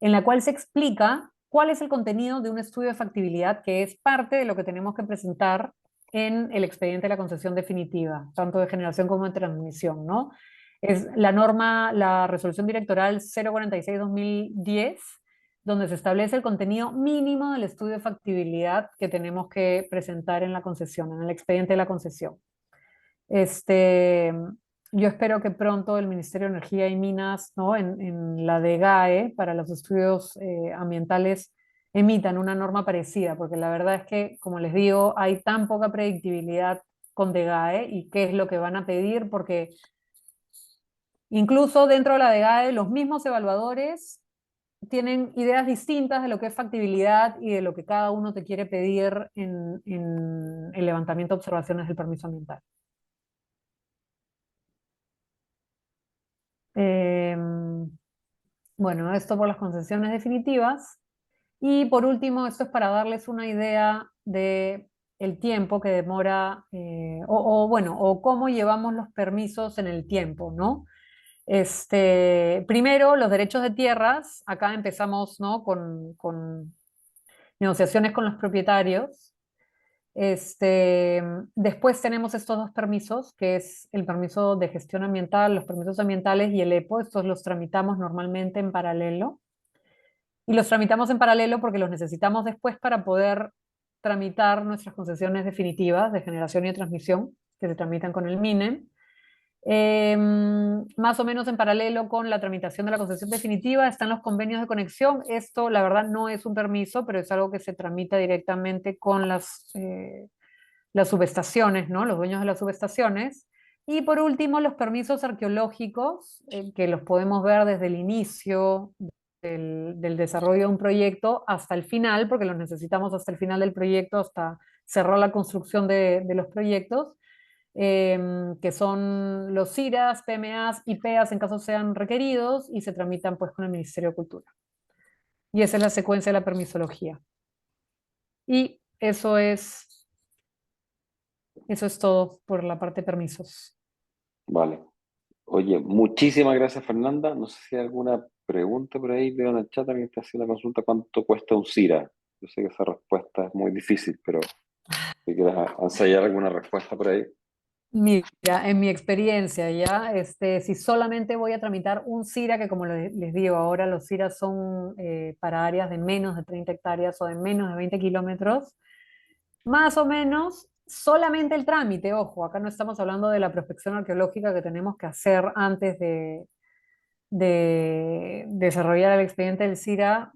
en la cual se explica cuál es el contenido de un estudio de factibilidad que es parte de lo que tenemos que presentar en el expediente de la concesión definitiva, tanto de generación como de transmisión, ¿no? Es la norma, la resolución directoral 046-2010, donde se establece el contenido mínimo del estudio de factibilidad que tenemos que presentar en la concesión, en el expediente de la concesión. Yo espero que pronto el Ministerio de Energía y Minas, ¿no? en la DGAE, para los estudios ambientales, emitan una norma parecida, porque la verdad es que, como les digo, hay tan poca predictibilidad con DGAE y qué es lo que van a pedir, porque incluso dentro de la DGAE los mismos evaluadores tienen ideas distintas de lo que es factibilidad y de lo que cada uno te quiere pedir en el levantamiento de observaciones del permiso ambiental. Bueno, esto por las concesiones definitivas. Y por último, esto es para darles una idea de el tiempo que demora, o cómo llevamos los permisos en el tiempo, ¿no? Primero, los derechos de tierras. Acá empezamos, ¿no? con negociaciones con los propietarios. Después tenemos estos dos permisos, que es el permiso de gestión ambiental, los permisos ambientales y el EPO. Estos los tramitamos normalmente en paralelo. Y los tramitamos en paralelo porque los necesitamos después para poder tramitar nuestras concesiones definitivas de generación y de transmisión, que se tramitan con el MINE. Más o menos en paralelo con la tramitación de la concesión definitiva están los convenios de conexión. Esto, la verdad, no es un permiso, pero es algo que se tramita directamente con las subestaciones, ¿no? Los dueños de las subestaciones. Y por último, los permisos arqueológicos, que los podemos ver desde el inicio del desarrollo de un proyecto hasta el final, porque los necesitamos hasta el final del proyecto, hasta cerrar la construcción de los proyectos, que son los CIRAs, PMAs y PEAs en caso sean requeridos, y se tramitan pues con el Ministerio de Cultura. Y esa es la secuencia de la permisología. Y eso es todo por la parte de permisos. Vale. Oye, muchísimas gracias, Fernanda. No sé si hay alguna pregunta por ahí. Veo en el chat alguien está haciendo una consulta. ¿Cuánto cuesta un CIRA? Yo sé que esa respuesta es muy difícil, pero si quieres ensayar alguna respuesta por ahí. Mira, en mi experiencia ya, si solamente voy a tramitar un CIRA, que como les digo, ahora los CIRAs son para áreas de menos de 30 hectáreas o de menos de 20 kilómetros, más o menos, solamente el trámite, ojo, acá no estamos hablando de la prospección arqueológica que tenemos que hacer antes de desarrollar el expediente del CIRA,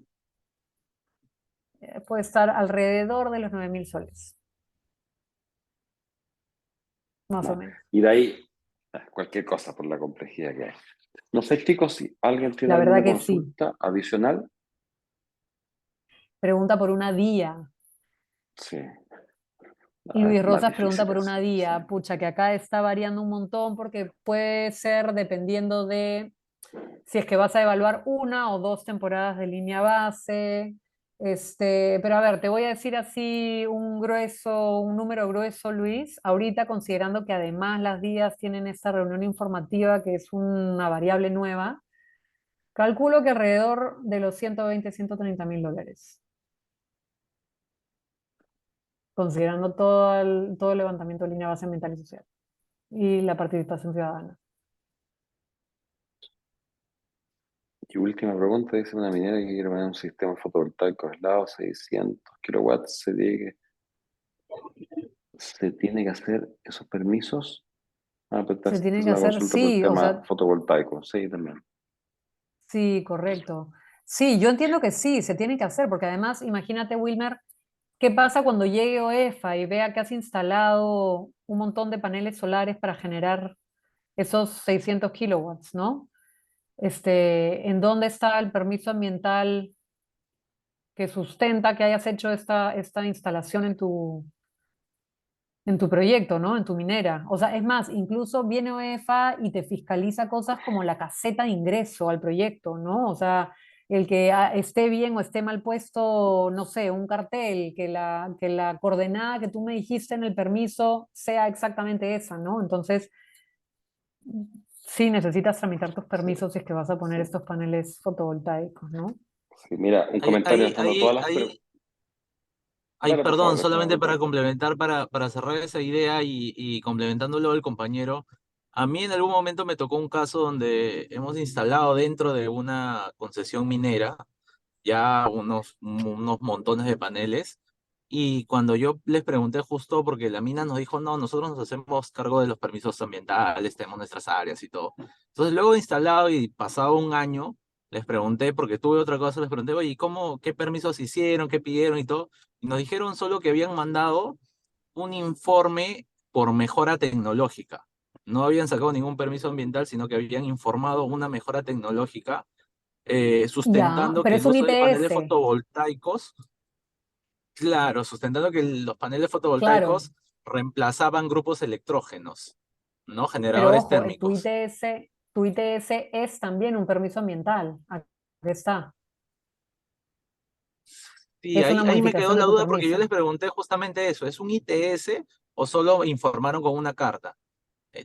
puede estar alrededor de los 9.000 soles. Más o menos. Y de ahí, cualquier cosa por la complejidad que hay. No sé, chicos, si alguien tiene La verdad alguna que sí. consulta adicional. Pregunta por una día. Sí. Y Luis Más Rosas pregunta difícil por eso, una día, sí. pucha, que acá está variando un montón porque puede ser dependiendo de si es que vas a evaluar una o dos temporadas de línea base. Pero a ver, te voy a decir así un número grueso, Luis, ahorita considerando que además las días tienen esta reunión informativa que es una variable nueva, calculo que alrededor de los 120, 130.000 dólares. Considerando todo el levantamiento de línea base ambiental y social y la participación ciudadana. Y última pregunta, dice una minera que quiere poner un sistema fotovoltaico aislado, 600 kilowatts, ¿se tiene que hacer esos permisos? Pero Se esta tiene es que la hacer, consulta por el sí, o tema sea, fotovoltaico, sí, también. sí, correcto. Sí, yo entiendo que sí, se tiene que hacer, porque además, imagínate, Wilmer, ¿qué pasa cuando llegue OEFA y vea que has instalado un montón de paneles solares para generar esos 600 kilowatts, ¿no? ¿En dónde está el permiso ambiental que sustenta que hayas hecho esta instalación en tu proyecto, ¿no? En tu minera. O sea, es más, incluso viene OEFA y te fiscaliza cosas como la caseta de ingreso al proyecto, ¿no? O sea, el que esté bien o esté mal puesto, no sé, un cartel, que la coordenada que tú me dijiste en el permiso sea exactamente esa, ¿no? Entonces, sí necesitas tramitar tus permisos si es que vas a poner estos paneles fotovoltaicos, ¿no? Sí, mira, un Ahí, comentario ahí, entrando a todas ahí, las ahí, ahí, Dale, por favor, perdón, estimado solamente para Ricardo. complementar, para cerrar esa idea y complementándolo del compañero, a mí en algún momento me tocó un caso donde hemos instalado dentro de una concesión minera ya unos montones de paneles. Y cuando yo les pregunté justo, porque la mina nos dijo, no, nosotros nos hacemos cargo de los permisos ambientales, tenemos nuestras áreas y todo. Entonces, luego de instalado y pasado un año, les pregunté, porque tuve otra cosa, les pregunté, oye, ¿y cómo, qué permisos hicieron, qué pidieron y todo? Y nos dijeron solo que habían mandado un informe por mejora tecnológica. No habían sacado ningún permiso ambiental, sino que habían informado una mejora tecnológica Ya, sustentando pero que es el un uso de paneles ITS, fotovoltaicos, claro, sustentando que los paneles claro. fotovoltaicos reemplazaban grupos electrógenos, ¿no? Pero Generadores ojo, térmicos. tu ITS es también un permiso ambiental. Aquí está. Sí, Es una ahí me quedó modificación de la tu duda porque yo les permiso. pregunté justamente eso, ¿es un ITS o solo informaron con una carta?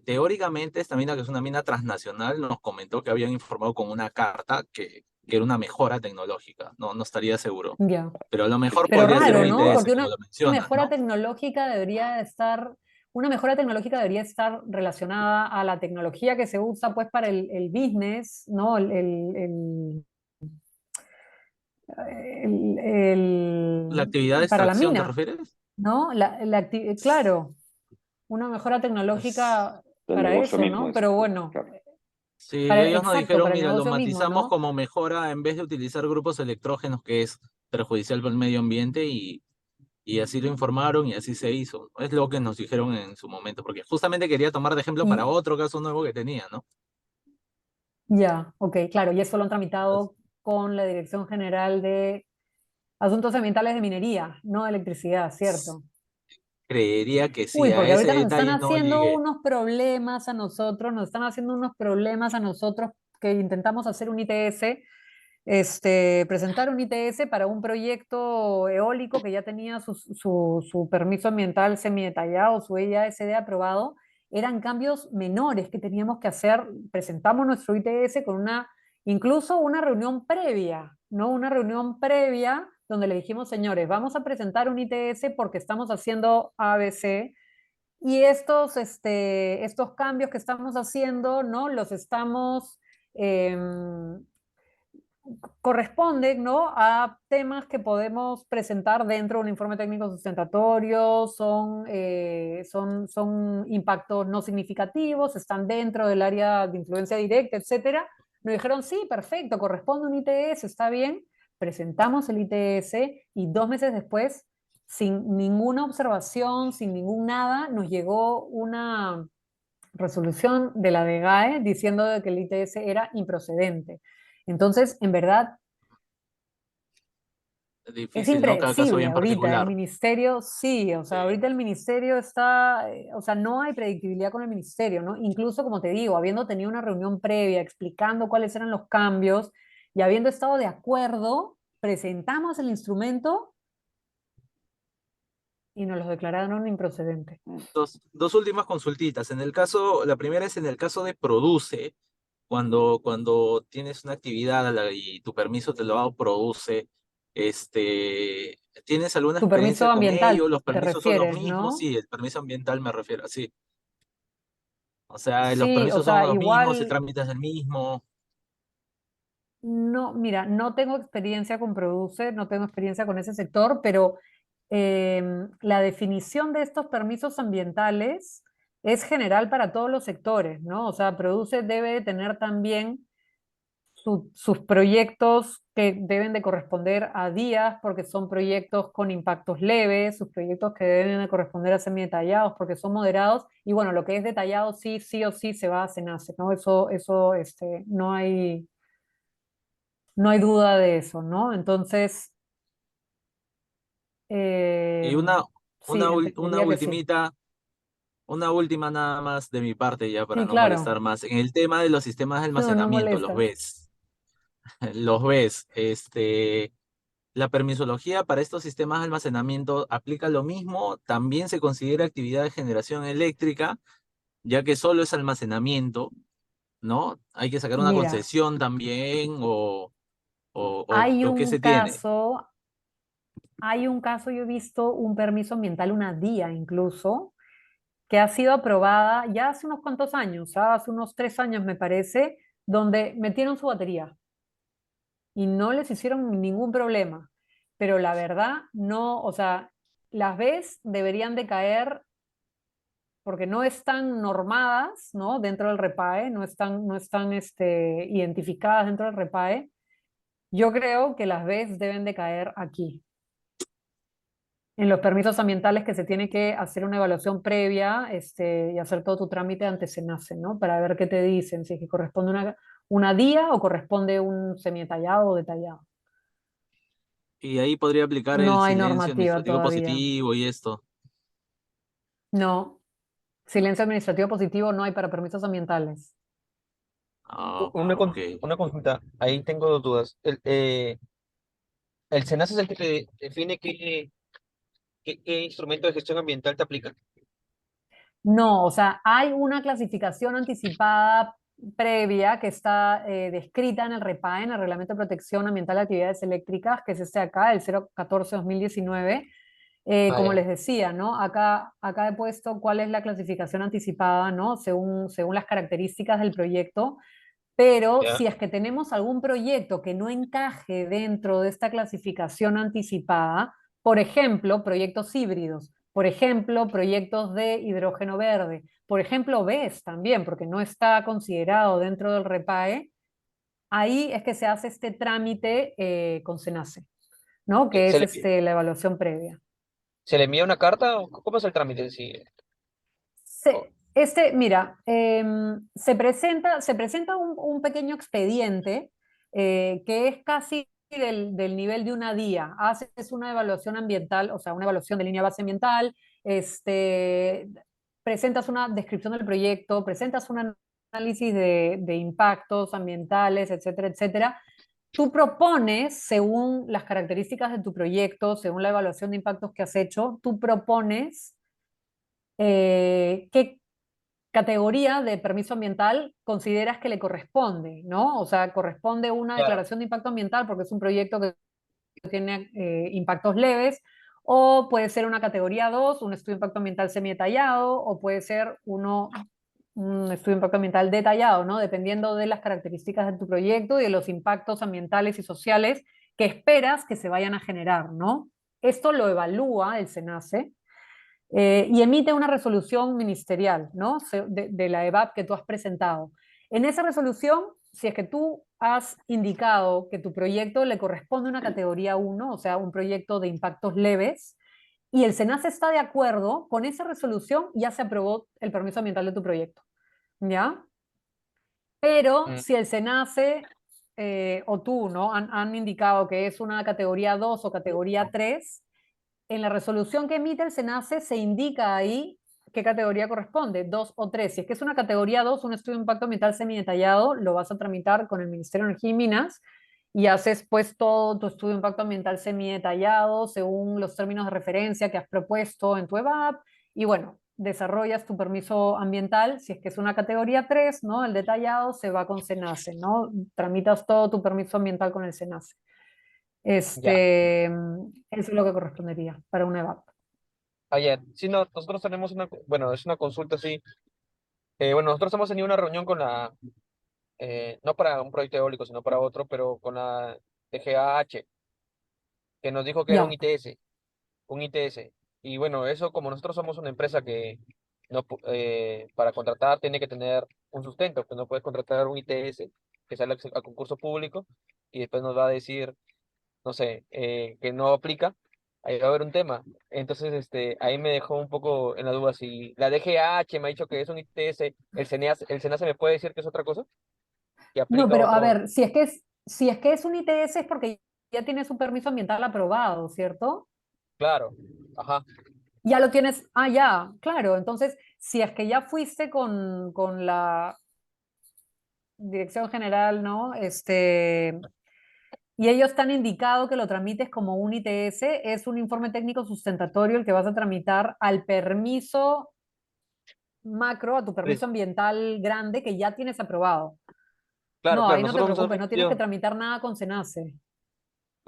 Teóricamente, esta mina, que es una mina transnacional, nos comentó que habían informado con una carta que era una mejora tecnológica. No, no estaría seguro. Ya. Pero a lo mejor Pero podría ser raro, un ¿no? ITS, Porque como lo mencionas, mejora ¿no? tecnológica debería estar, una mejora tecnológica debería estar relacionada a la tecnología que se usa pues para el business, ¿no? ¿La actividad de para la extracción te mina, refieres? ¿no? Claro, una mejora Es- tecnológica Del para negocio eso, mismo, ¿no? dices Pero tú, bueno, claro. Sí, ellos nos exacto, dijeron, para el mira, lo negocio mismo, matizamos ¿no? como mejora en vez de utilizar grupos electrógenos, que es perjudicial para el medio ambiente, y así lo informaron y así se hizo. Es lo que nos dijeron en su momento, porque justamente quería tomar de ejemplo para Y otro caso nuevo que tenía, ¿no? ya, ok, claro, y eso lo han tramitado con la Dirección General de Asuntos Ambientales de Minería, no de electricidad, ¿cierto? Creería que sí, Uy, a porque ese ahorita nos están detalle no haciendo llegué. unos problemas a nosotros, nos están haciendo unos problemas a nosotros que intentamos hacer un ITS, presentar un ITS para un proyecto eólico que ya tenía su permiso ambiental semidetallado, su EIA-SD aprobado. Eran cambios menores que teníamos que hacer. Presentamos nuestro ITS con incluso una reunión previa, ¿no? Una reunión previa donde le dijimos, señores, vamos a presentar un ITS porque estamos haciendo ABC y estos cambios que estamos haciendo, ¿no? Los estamos, corresponden, ¿no? A temas que podemos presentar dentro de un informe técnico sustentatorio, son impactos no significativos, están dentro del área de influencia directa, etcétera. Nos dijeron, sí, perfecto, corresponde un ITS, está bien. Presentamos el ITS y 2 meses después, sin ninguna observación, sin ningún nada, nos llegó una resolución de la DGAE diciendo de que el ITS era improcedente. Entonces, en verdad, Es es difícil, ¿no? Cada caso impredecible bien ahorita. El particular. ministerio, sí, o sea, Sí. ahorita el ministerio está, o sea, no hay predictibilidad con el ministerio, ¿no? Incluso, como te digo, habiendo tenido una reunión previa explicando cuáles eran los cambios y habiendo estado de acuerdo, presentamos el instrumento y nos los declararon improcedente. Dos últimas consultitas. En el caso, la primera es en el caso de Produce, cuando tienes una actividad y tu permiso te lo da Produce, ¿tienes alguna Tu permiso experiencia con ambiental, ellos? ¿Los te permisos son los refieres, mismos? ¿no? Sí, el permiso ambiental me refiero, sí. O sea, los Sí, o permisos son sea, los mismos, el igual trámite es el mismo. no, mira, no tengo experiencia con Produce, no tengo experiencia con ese sector, pero la definición de estos permisos ambientales es general para todos los sectores, ¿no? O sea, Produce debe de tener también sus proyectos que deben de corresponder a días porque son proyectos con impactos leves, sus proyectos que deben de corresponder a semidetallados porque son moderados, y bueno, lo que es detallado sí, sí o sí se va a SENACE, ¿no? No hay duda de eso, ¿no? Entonces, Y Sí, una entendería que sí. una última nada más de mi parte ya para Sí, no claro. molestar más. En el tema de los sistemas de No, no almacenamiento, los molestas. ves, los ves, la permisología para estos sistemas de almacenamiento aplica lo mismo, también se considera actividad de generación eléctrica, ya que solo es almacenamiento, ¿no? Hay que sacar una Mira, concesión también hay o qué un se tiene. caso, yo he visto un permiso ambiental, una DIA incluso, que ha sido aprobada ya hace unos cuantos años, hace unos 3 años me parece, donde metieron su batería y no les hicieron ningún problema. Pero la verdad, no, o sea, las BES deberían de caer porque no están normadas, ¿no? Dentro del REPAE, no están identificadas dentro del REPAE. Yo creo que las BES deben de caer aquí. En los permisos ambientales que se tiene que hacer una evaluación previa y hacer todo tu trámite ante SENACE, ¿no? Para ver qué te dicen, si es que corresponde una DIA o corresponde un semi-detallado o detallado. Y ahí podría aplicar el No hay silencio normativa administrativo todavía. positivo y esto. No. Silencio administrativo positivo no hay para permisos ambientales. Ah, Una, ok. una consulta, ahí tengo dos dudas. El SENASA es el que te define qué instrumento de gestión ambiental te aplica. No, o sea, hay una clasificación anticipada previa que está descrita en el REPAE, en el Reglamento de Protección Ambiental de Actividades Eléctricas, que es este acá, el 014-2019. Ah, Como ya, les decía, ¿no? Acá he puesto cuál es la clasificación anticipada, ¿no? Según las características del proyecto. Pero ya. si es que tenemos algún proyecto que no encaje dentro de esta clasificación anticipada, por ejemplo, proyectos híbridos, por ejemplo, proyectos de hidrógeno verde, por ejemplo, BES también, porque no está considerado dentro del REPAE, ahí es que se hace este trámite con SENACE, ¿no? Que ¿Se es le, la evaluación previa. se le envía una carta o cómo es el trámite? Sí. Oh, Mira, se presenta un pequeño expediente que es casi del nivel de una DIA. Haces una evaluación ambiental, o sea, una evaluación de línea base ambiental, presentas una descripción del proyecto, presentas un análisis de impactos ambientales, etcétera, etcétera. Tú propones, según las características de tu proyecto, según la evaluación de impactos que has hecho, tú propones qué categoría de permiso ambiental consideras que le corresponde, ¿no? O sea, corresponde una ya, declaración de impacto ambiental porque es un proyecto que tiene impactos leves, o puede ser una categoría 2, un estudio de impacto ambiental semi-detallado, o puede ser un estudio de impacto ambiental detallado, ¿no? Dependiendo de las características de tu proyecto y de los impactos ambientales y sociales que esperas que se vayan a generar, ¿no? Esto lo evalúa el SENACE y emite una resolución ministerial, ¿no? De la EVAP que tú has presentado. En esa resolución, si es que tú has indicado que tu proyecto le corresponde a una categoría 1, o sea, un proyecto de impactos leves, y el SENACE está de acuerdo con esa resolución, ya se aprobó el permiso ambiental de tu proyecto, ¿ya? Pero mm, si el SENACE o tú, ¿no? Han indicado que es una categoría 2 o categoría 3, en la resolución que emite el SENACE se indica ahí qué categoría corresponde, 2 o 3. Si es que es una categoría 2, un estudio de impacto ambiental semi-detallado, lo vas a tramitar con el Ministerio de Energía y Minas y haces pues todo tu estudio de impacto ambiental semi-detallado según los términos de referencia que has propuesto en tu EVAP y bueno, desarrollas tu permiso ambiental. Si es que es una categoría 3, ¿no? El detallado se va con SENACE, ¿no? Tramitas todo tu permiso ambiental con el SENACE. ya. Eso es lo que correspondería para una EVAP. Ayer, sí, no, nosotros tenemos bueno, es una consulta, sí. Bueno, nosotros hemos tenido una reunión con no para un proyecto eólico, sino para otro, pero con la DGAH, que nos dijo que era Ya, un ITS. Y bueno, eso como nosotros somos una empresa que no, para contratar tiene que tener un sustento, pues no puedes contratar un ITS que sale a concurso público y después nos va a decir, no sé, que no aplica, ahí va a haber un tema. Entonces, ahí me dejó un poco en la duda si la DGH me ha dicho que es un ITS, el SENACE me puede decir que es otra cosa, que no, aplica pero a otro. ver, si es que es un ITS es porque ya tienes un permiso ambiental aprobado, ¿cierto? Claro, ajá. Ya lo tienes, ya, claro. Entonces, si es que ya fuiste con la dirección general, ¿no? Y ellos te han indicado que lo tramites como un ITS, es un informe técnico sustentatorio el que vas a tramitar al permiso macro, a tu permiso ambiental grande que ya tienes aprobado. Claro, No, claro, ahí no te nosotros nos han preocupes, no tienes que respondido, tramitar nada con SENACE.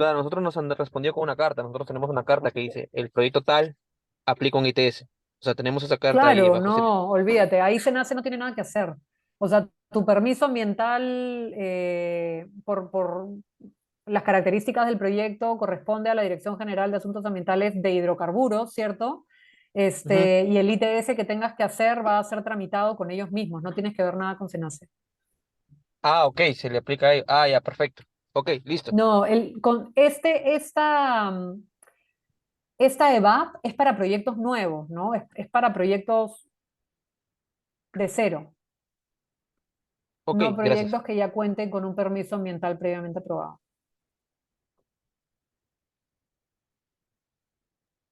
claro, nosotros nos han respondido con una carta. Nosotros tenemos una carta que dice, el proyecto tal aplica un ITS. O sea, tenemos esa carta ahí Claro, bajo ese... no, olvídate, ahí SENACE no tiene nada que hacer. O sea, tu permiso ambiental por las características del proyecto corresponde a la Dirección General de Asuntos Ambientales de Hidrocarburos, ¿cierto? Ujú. Y el ITS que tengas que hacer va a ser tramitado con ellos mismos, no tienes que ver nada con SENACE. Ah, ok, se le aplica a ellos. Ah, ya, perfecto. Ok, listo. No, esta EVAP es para proyectos nuevos, ¿no? Es para proyectos de cero, Ok, no gracias. proyectos que ya cuenten con un permiso ambiental previamente aprobado.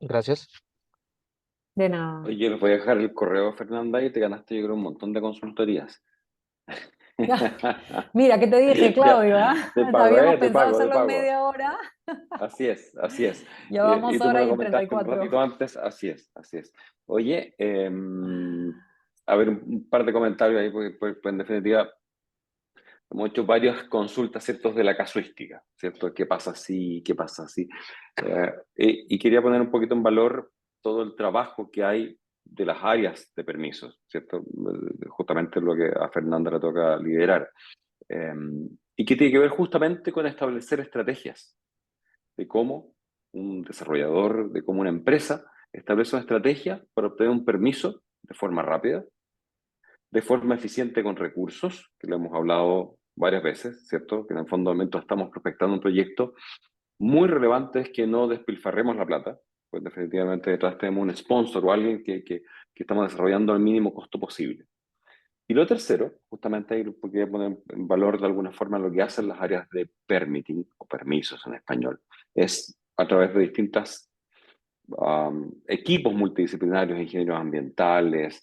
Gracias. De nada. Oye, les voy a dejar el correo, Fernanda, y te ganaste, yo creo, un montón de consultorías. Mira, ¿qué te dije, Ya, Claudio? te pago, Habíamos te pensado pago, te hacerlo en pago. media hora, Así es, así es. ya Y vamos tú me hora lo y comentaste un 34. ratito antes, así es, así es. Oye, a ver, un par de comentarios ahí, porque pues, en definitiva hemos hecho varias consultas, ¿cierto?, de la casuística, ¿cierto? ¿Qué pasa así? ¿Qué pasa así? Y quería poner un poquito en valor todo el trabajo que hay de las áreas de permisos, ¿cierto? Justamente lo que a Fernanda le toca liderar. Eh, y que tiene que ver justamente con establecer estrategias de cómo un desarrollador, de cómo una empresa establece una estrategia para obtener un permiso de forma rápida, de forma eficiente con recursos, que lo hemos hablado varias veces, ¿cierto? Que en el fondo de momento estamos prospectando un proyecto. Muy relevante es que no despilfarremos la plata, pues definitivamente detrás tenemos un sponsor o alguien que estamos desarrollando al mínimo costo posible. Y lo tercero, justamente ahí quería poner en valor de alguna forma lo que hacen las áreas de permitting o permisos en español, es a través de distintas equipos multidisciplinarios, ingenieros ambientales,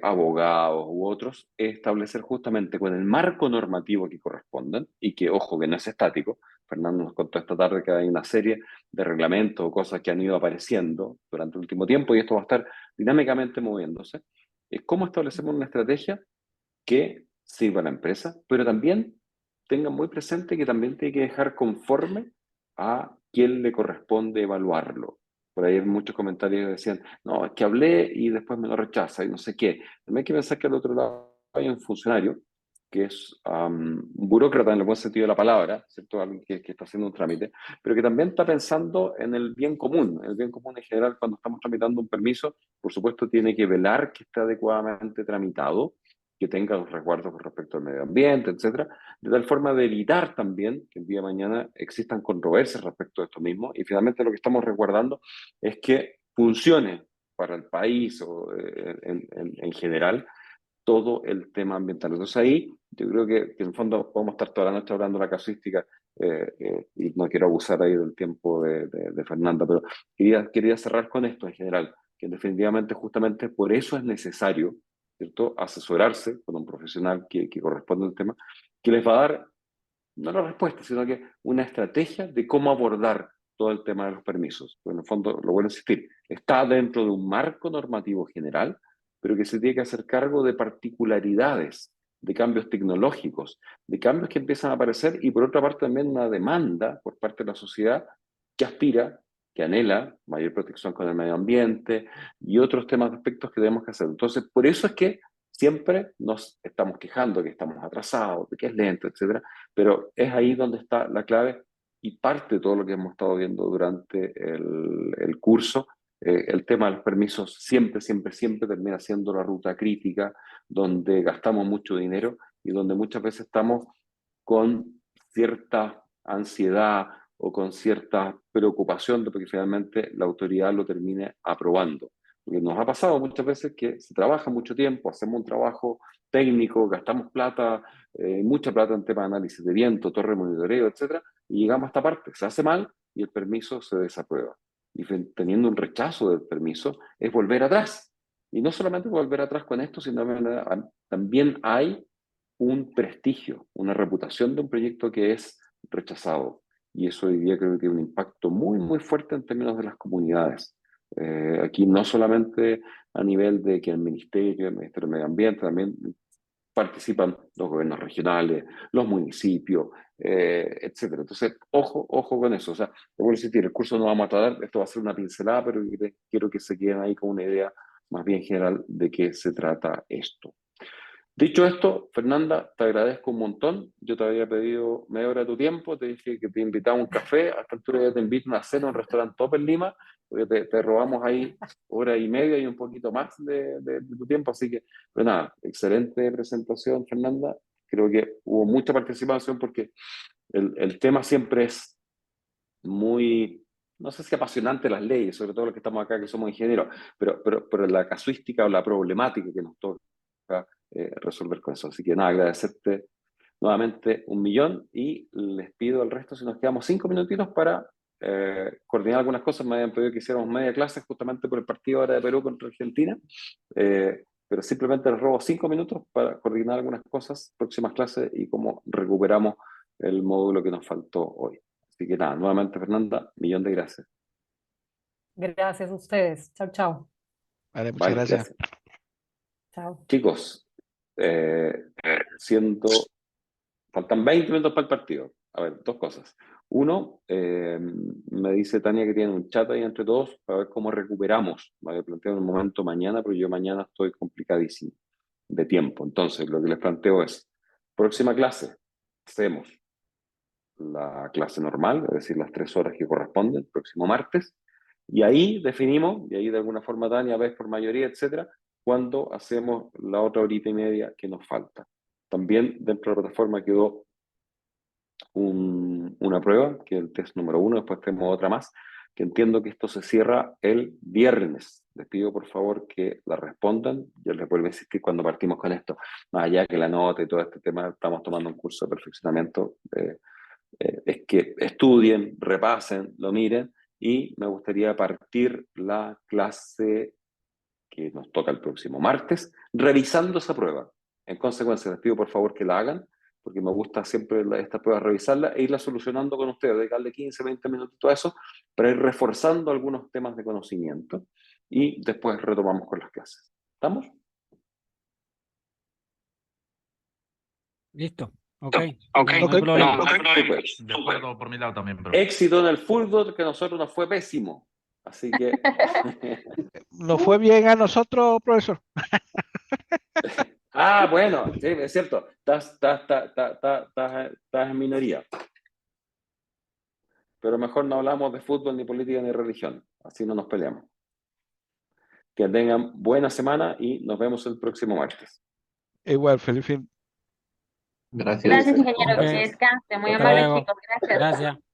abogados u otros, establecer justamente con el marco normativo que correspondan y que, ojo, que no es estático. Fernando nos contó esta tarde que hay una serie de reglamentos o cosas que han ido apareciendo durante el último tiempo y esto va a estar dinámicamente moviéndose. Es cómo establecemos una estrategia que sirva a la empresa, pero también tengan muy presente que también tiene que dejar conforme a quién le corresponde evaluarlo. Por ahí hay muchos comentarios que decían, no, es que hablé y después me lo rechaza y no sé qué. También hay que pensar que al otro lado hay un funcionario que es un burócrata en el buen sentido de la palabra, ¿cierto? Alguien que está haciendo un trámite, pero que también está pensando en el bien común. El bien común en general, cuando estamos tramitando un permiso, por supuesto, tiene que velar que esté adecuadamente tramitado, que tenga los resguardos con respecto al medio ambiente, etcétera, de tal forma de evitar también que el día de mañana existan controversias respecto a esto mismo. Y finalmente lo que estamos resguardando es que funcione para el país o en general todo el tema ambiental. Entonces ahí yo creo que en el fondo podemos estar toda la noche hablando de la casuística y no quiero abusar ahí del tiempo de Fernanda, pero quería cerrar con esto en general, que definitivamente justamente por eso es necesario, ¿cierto?, asesorarse con un profesional que corresponde al tema, que les va a dar no la respuesta, sino que una estrategia de cómo abordar todo el tema de los permisos. Pues en el fondo, lo vuelvo a insistir, está dentro de un marco normativo general, pero que se tiene que hacer cargo de particularidades, de cambios tecnológicos, de cambios que empiezan a aparecer y por otra parte también una demanda por parte de la sociedad que aspira, que anhela mayor protección con el medio ambiente y otros temas de aspectos que tenemos que hacer. Entonces, por eso es que siempre nos estamos quejando que estamos atrasados, de que es lento, etcétera, pero es ahí donde está la clave y parte de todo lo que hemos estado viendo durante el curso. El tema de los permisos siempre, siempre, siempre termina siendo la ruta crítica, donde gastamos mucho dinero y donde muchas veces estamos con cierta ansiedad o con cierta preocupación de que finalmente la autoridad lo termine aprobando. Porque nos ha pasado muchas veces que se trabaja mucho tiempo, hacemos un trabajo técnico, gastamos plata, mucha plata en temas de análisis de viento, torre de monitoreo, etcétera, y llegamos a esta parte, se hace mal y el permiso se desaprueba. y teniendo un rechazo del permiso, es volver atrás. Y no solamente volver atrás con esto, sino también hay un prestigio, una reputación de un proyecto que es rechazado. Y eso hoy día creo que tiene un impacto muy, muy fuerte en términos de las comunidades. Aquí no solamente a nivel de que el Ministerio de Medio Ambiente, también participan los gobiernos regionales, los municipios, etcétera. Entonces, ojo con eso. O sea, te vuelvo a insistir, el curso no vamos a tratar, esto va a ser una pincelada, pero quiero que se queden ahí con una idea más bien general de qué se trata esto. Dicho esto, Fernanda, te agradezco un montón. Yo te había pedido media hora de tu tiempo, te dije que te invitaba a un café, hasta altura ya te invito a una cena a un restaurante top en Lima, porque te robamos ahí hora y media y un poquito más de tu tiempo, así que, pero nada, excelente presentación, Fernanda. Creo que hubo mucha participación porque el tema siempre es muy, no sé si apasionante las leyes, sobre todo los que estamos acá que somos ingenieros, pero la casuística o la problemática que nos toca resolver con eso. Así que nada, agradecerte nuevamente 1.000.000 y les pido al resto si nos quedamos 5 minutitos para coordinar algunas cosas. Me habían pedido que hiciéramos media clase justamente por el partido ahora de Perú contra Argentina, pero simplemente les robo 5 minutos para coordinar algunas cosas, próximas clases y cómo recuperamos el módulo que nos faltó hoy. Así que nada, nuevamente Fernanda, 1.000.000 de gracias. Gracias a ustedes. Chao, chao. Vale, muchas Vale, gracias. Chao. Chicos, faltan 20 minutos para el partido. A ver, dos cosas. Uno, me dice Tania que tiene un chat ahí entre todos para ver cómo recuperamos. Me había planteado en un momento mañana, pero yo mañana estoy complicadísimo de tiempo. Entonces, lo que les planteo es, próxima clase, hacemos la clase normal, es decir, las 3 horas que corresponden, el próximo martes, y ahí definimos, y ahí de alguna forma Tania, ves por mayoría, etcétera, cuando hacemos la otra horita y media que nos falta. También dentro de la plataforma quedó una prueba, que es el test número 1, después tenemos otra más, que entiendo que esto se cierra el viernes. Les pido por favor que la respondan. Yo les vuelvo a insistir cuando partimos con esto, más allá que la nota y todo este tema, estamos tomando un curso de perfeccionamiento, es que estudien, repasen, lo miren, y me gustaría partir la clase que nos toca el próximo martes, revisando esa prueba. En consecuencia, les pido por favor que la hagan, porque me gusta siempre esta prueba revisarla e irla solucionando con ustedes, dedicarle 15, 20 minutos a eso, para ir reforzando algunos temas de conocimiento, y después retomamos con las clases. ¿Estamos? Listo. Ok. Ok, No hay problema. Súper. De acuerdo por mi lado también, pero. Éxito en el fútbol, que a nosotros nos fue pésimo. Así que... Nos fue bien a nosotros, profesor. Ah, bueno, sí, es cierto. Estás en minoría. Pero mejor no hablamos de fútbol, ni política, ni religión. Así no nos peleamos. Que tengan buena semana y nos vemos el próximo martes. Igual, feliz fin. Gracias, ingeniero. Gracias. Que descanse. Muy Hasta amable, luego. chicos. Gracias. Gracias.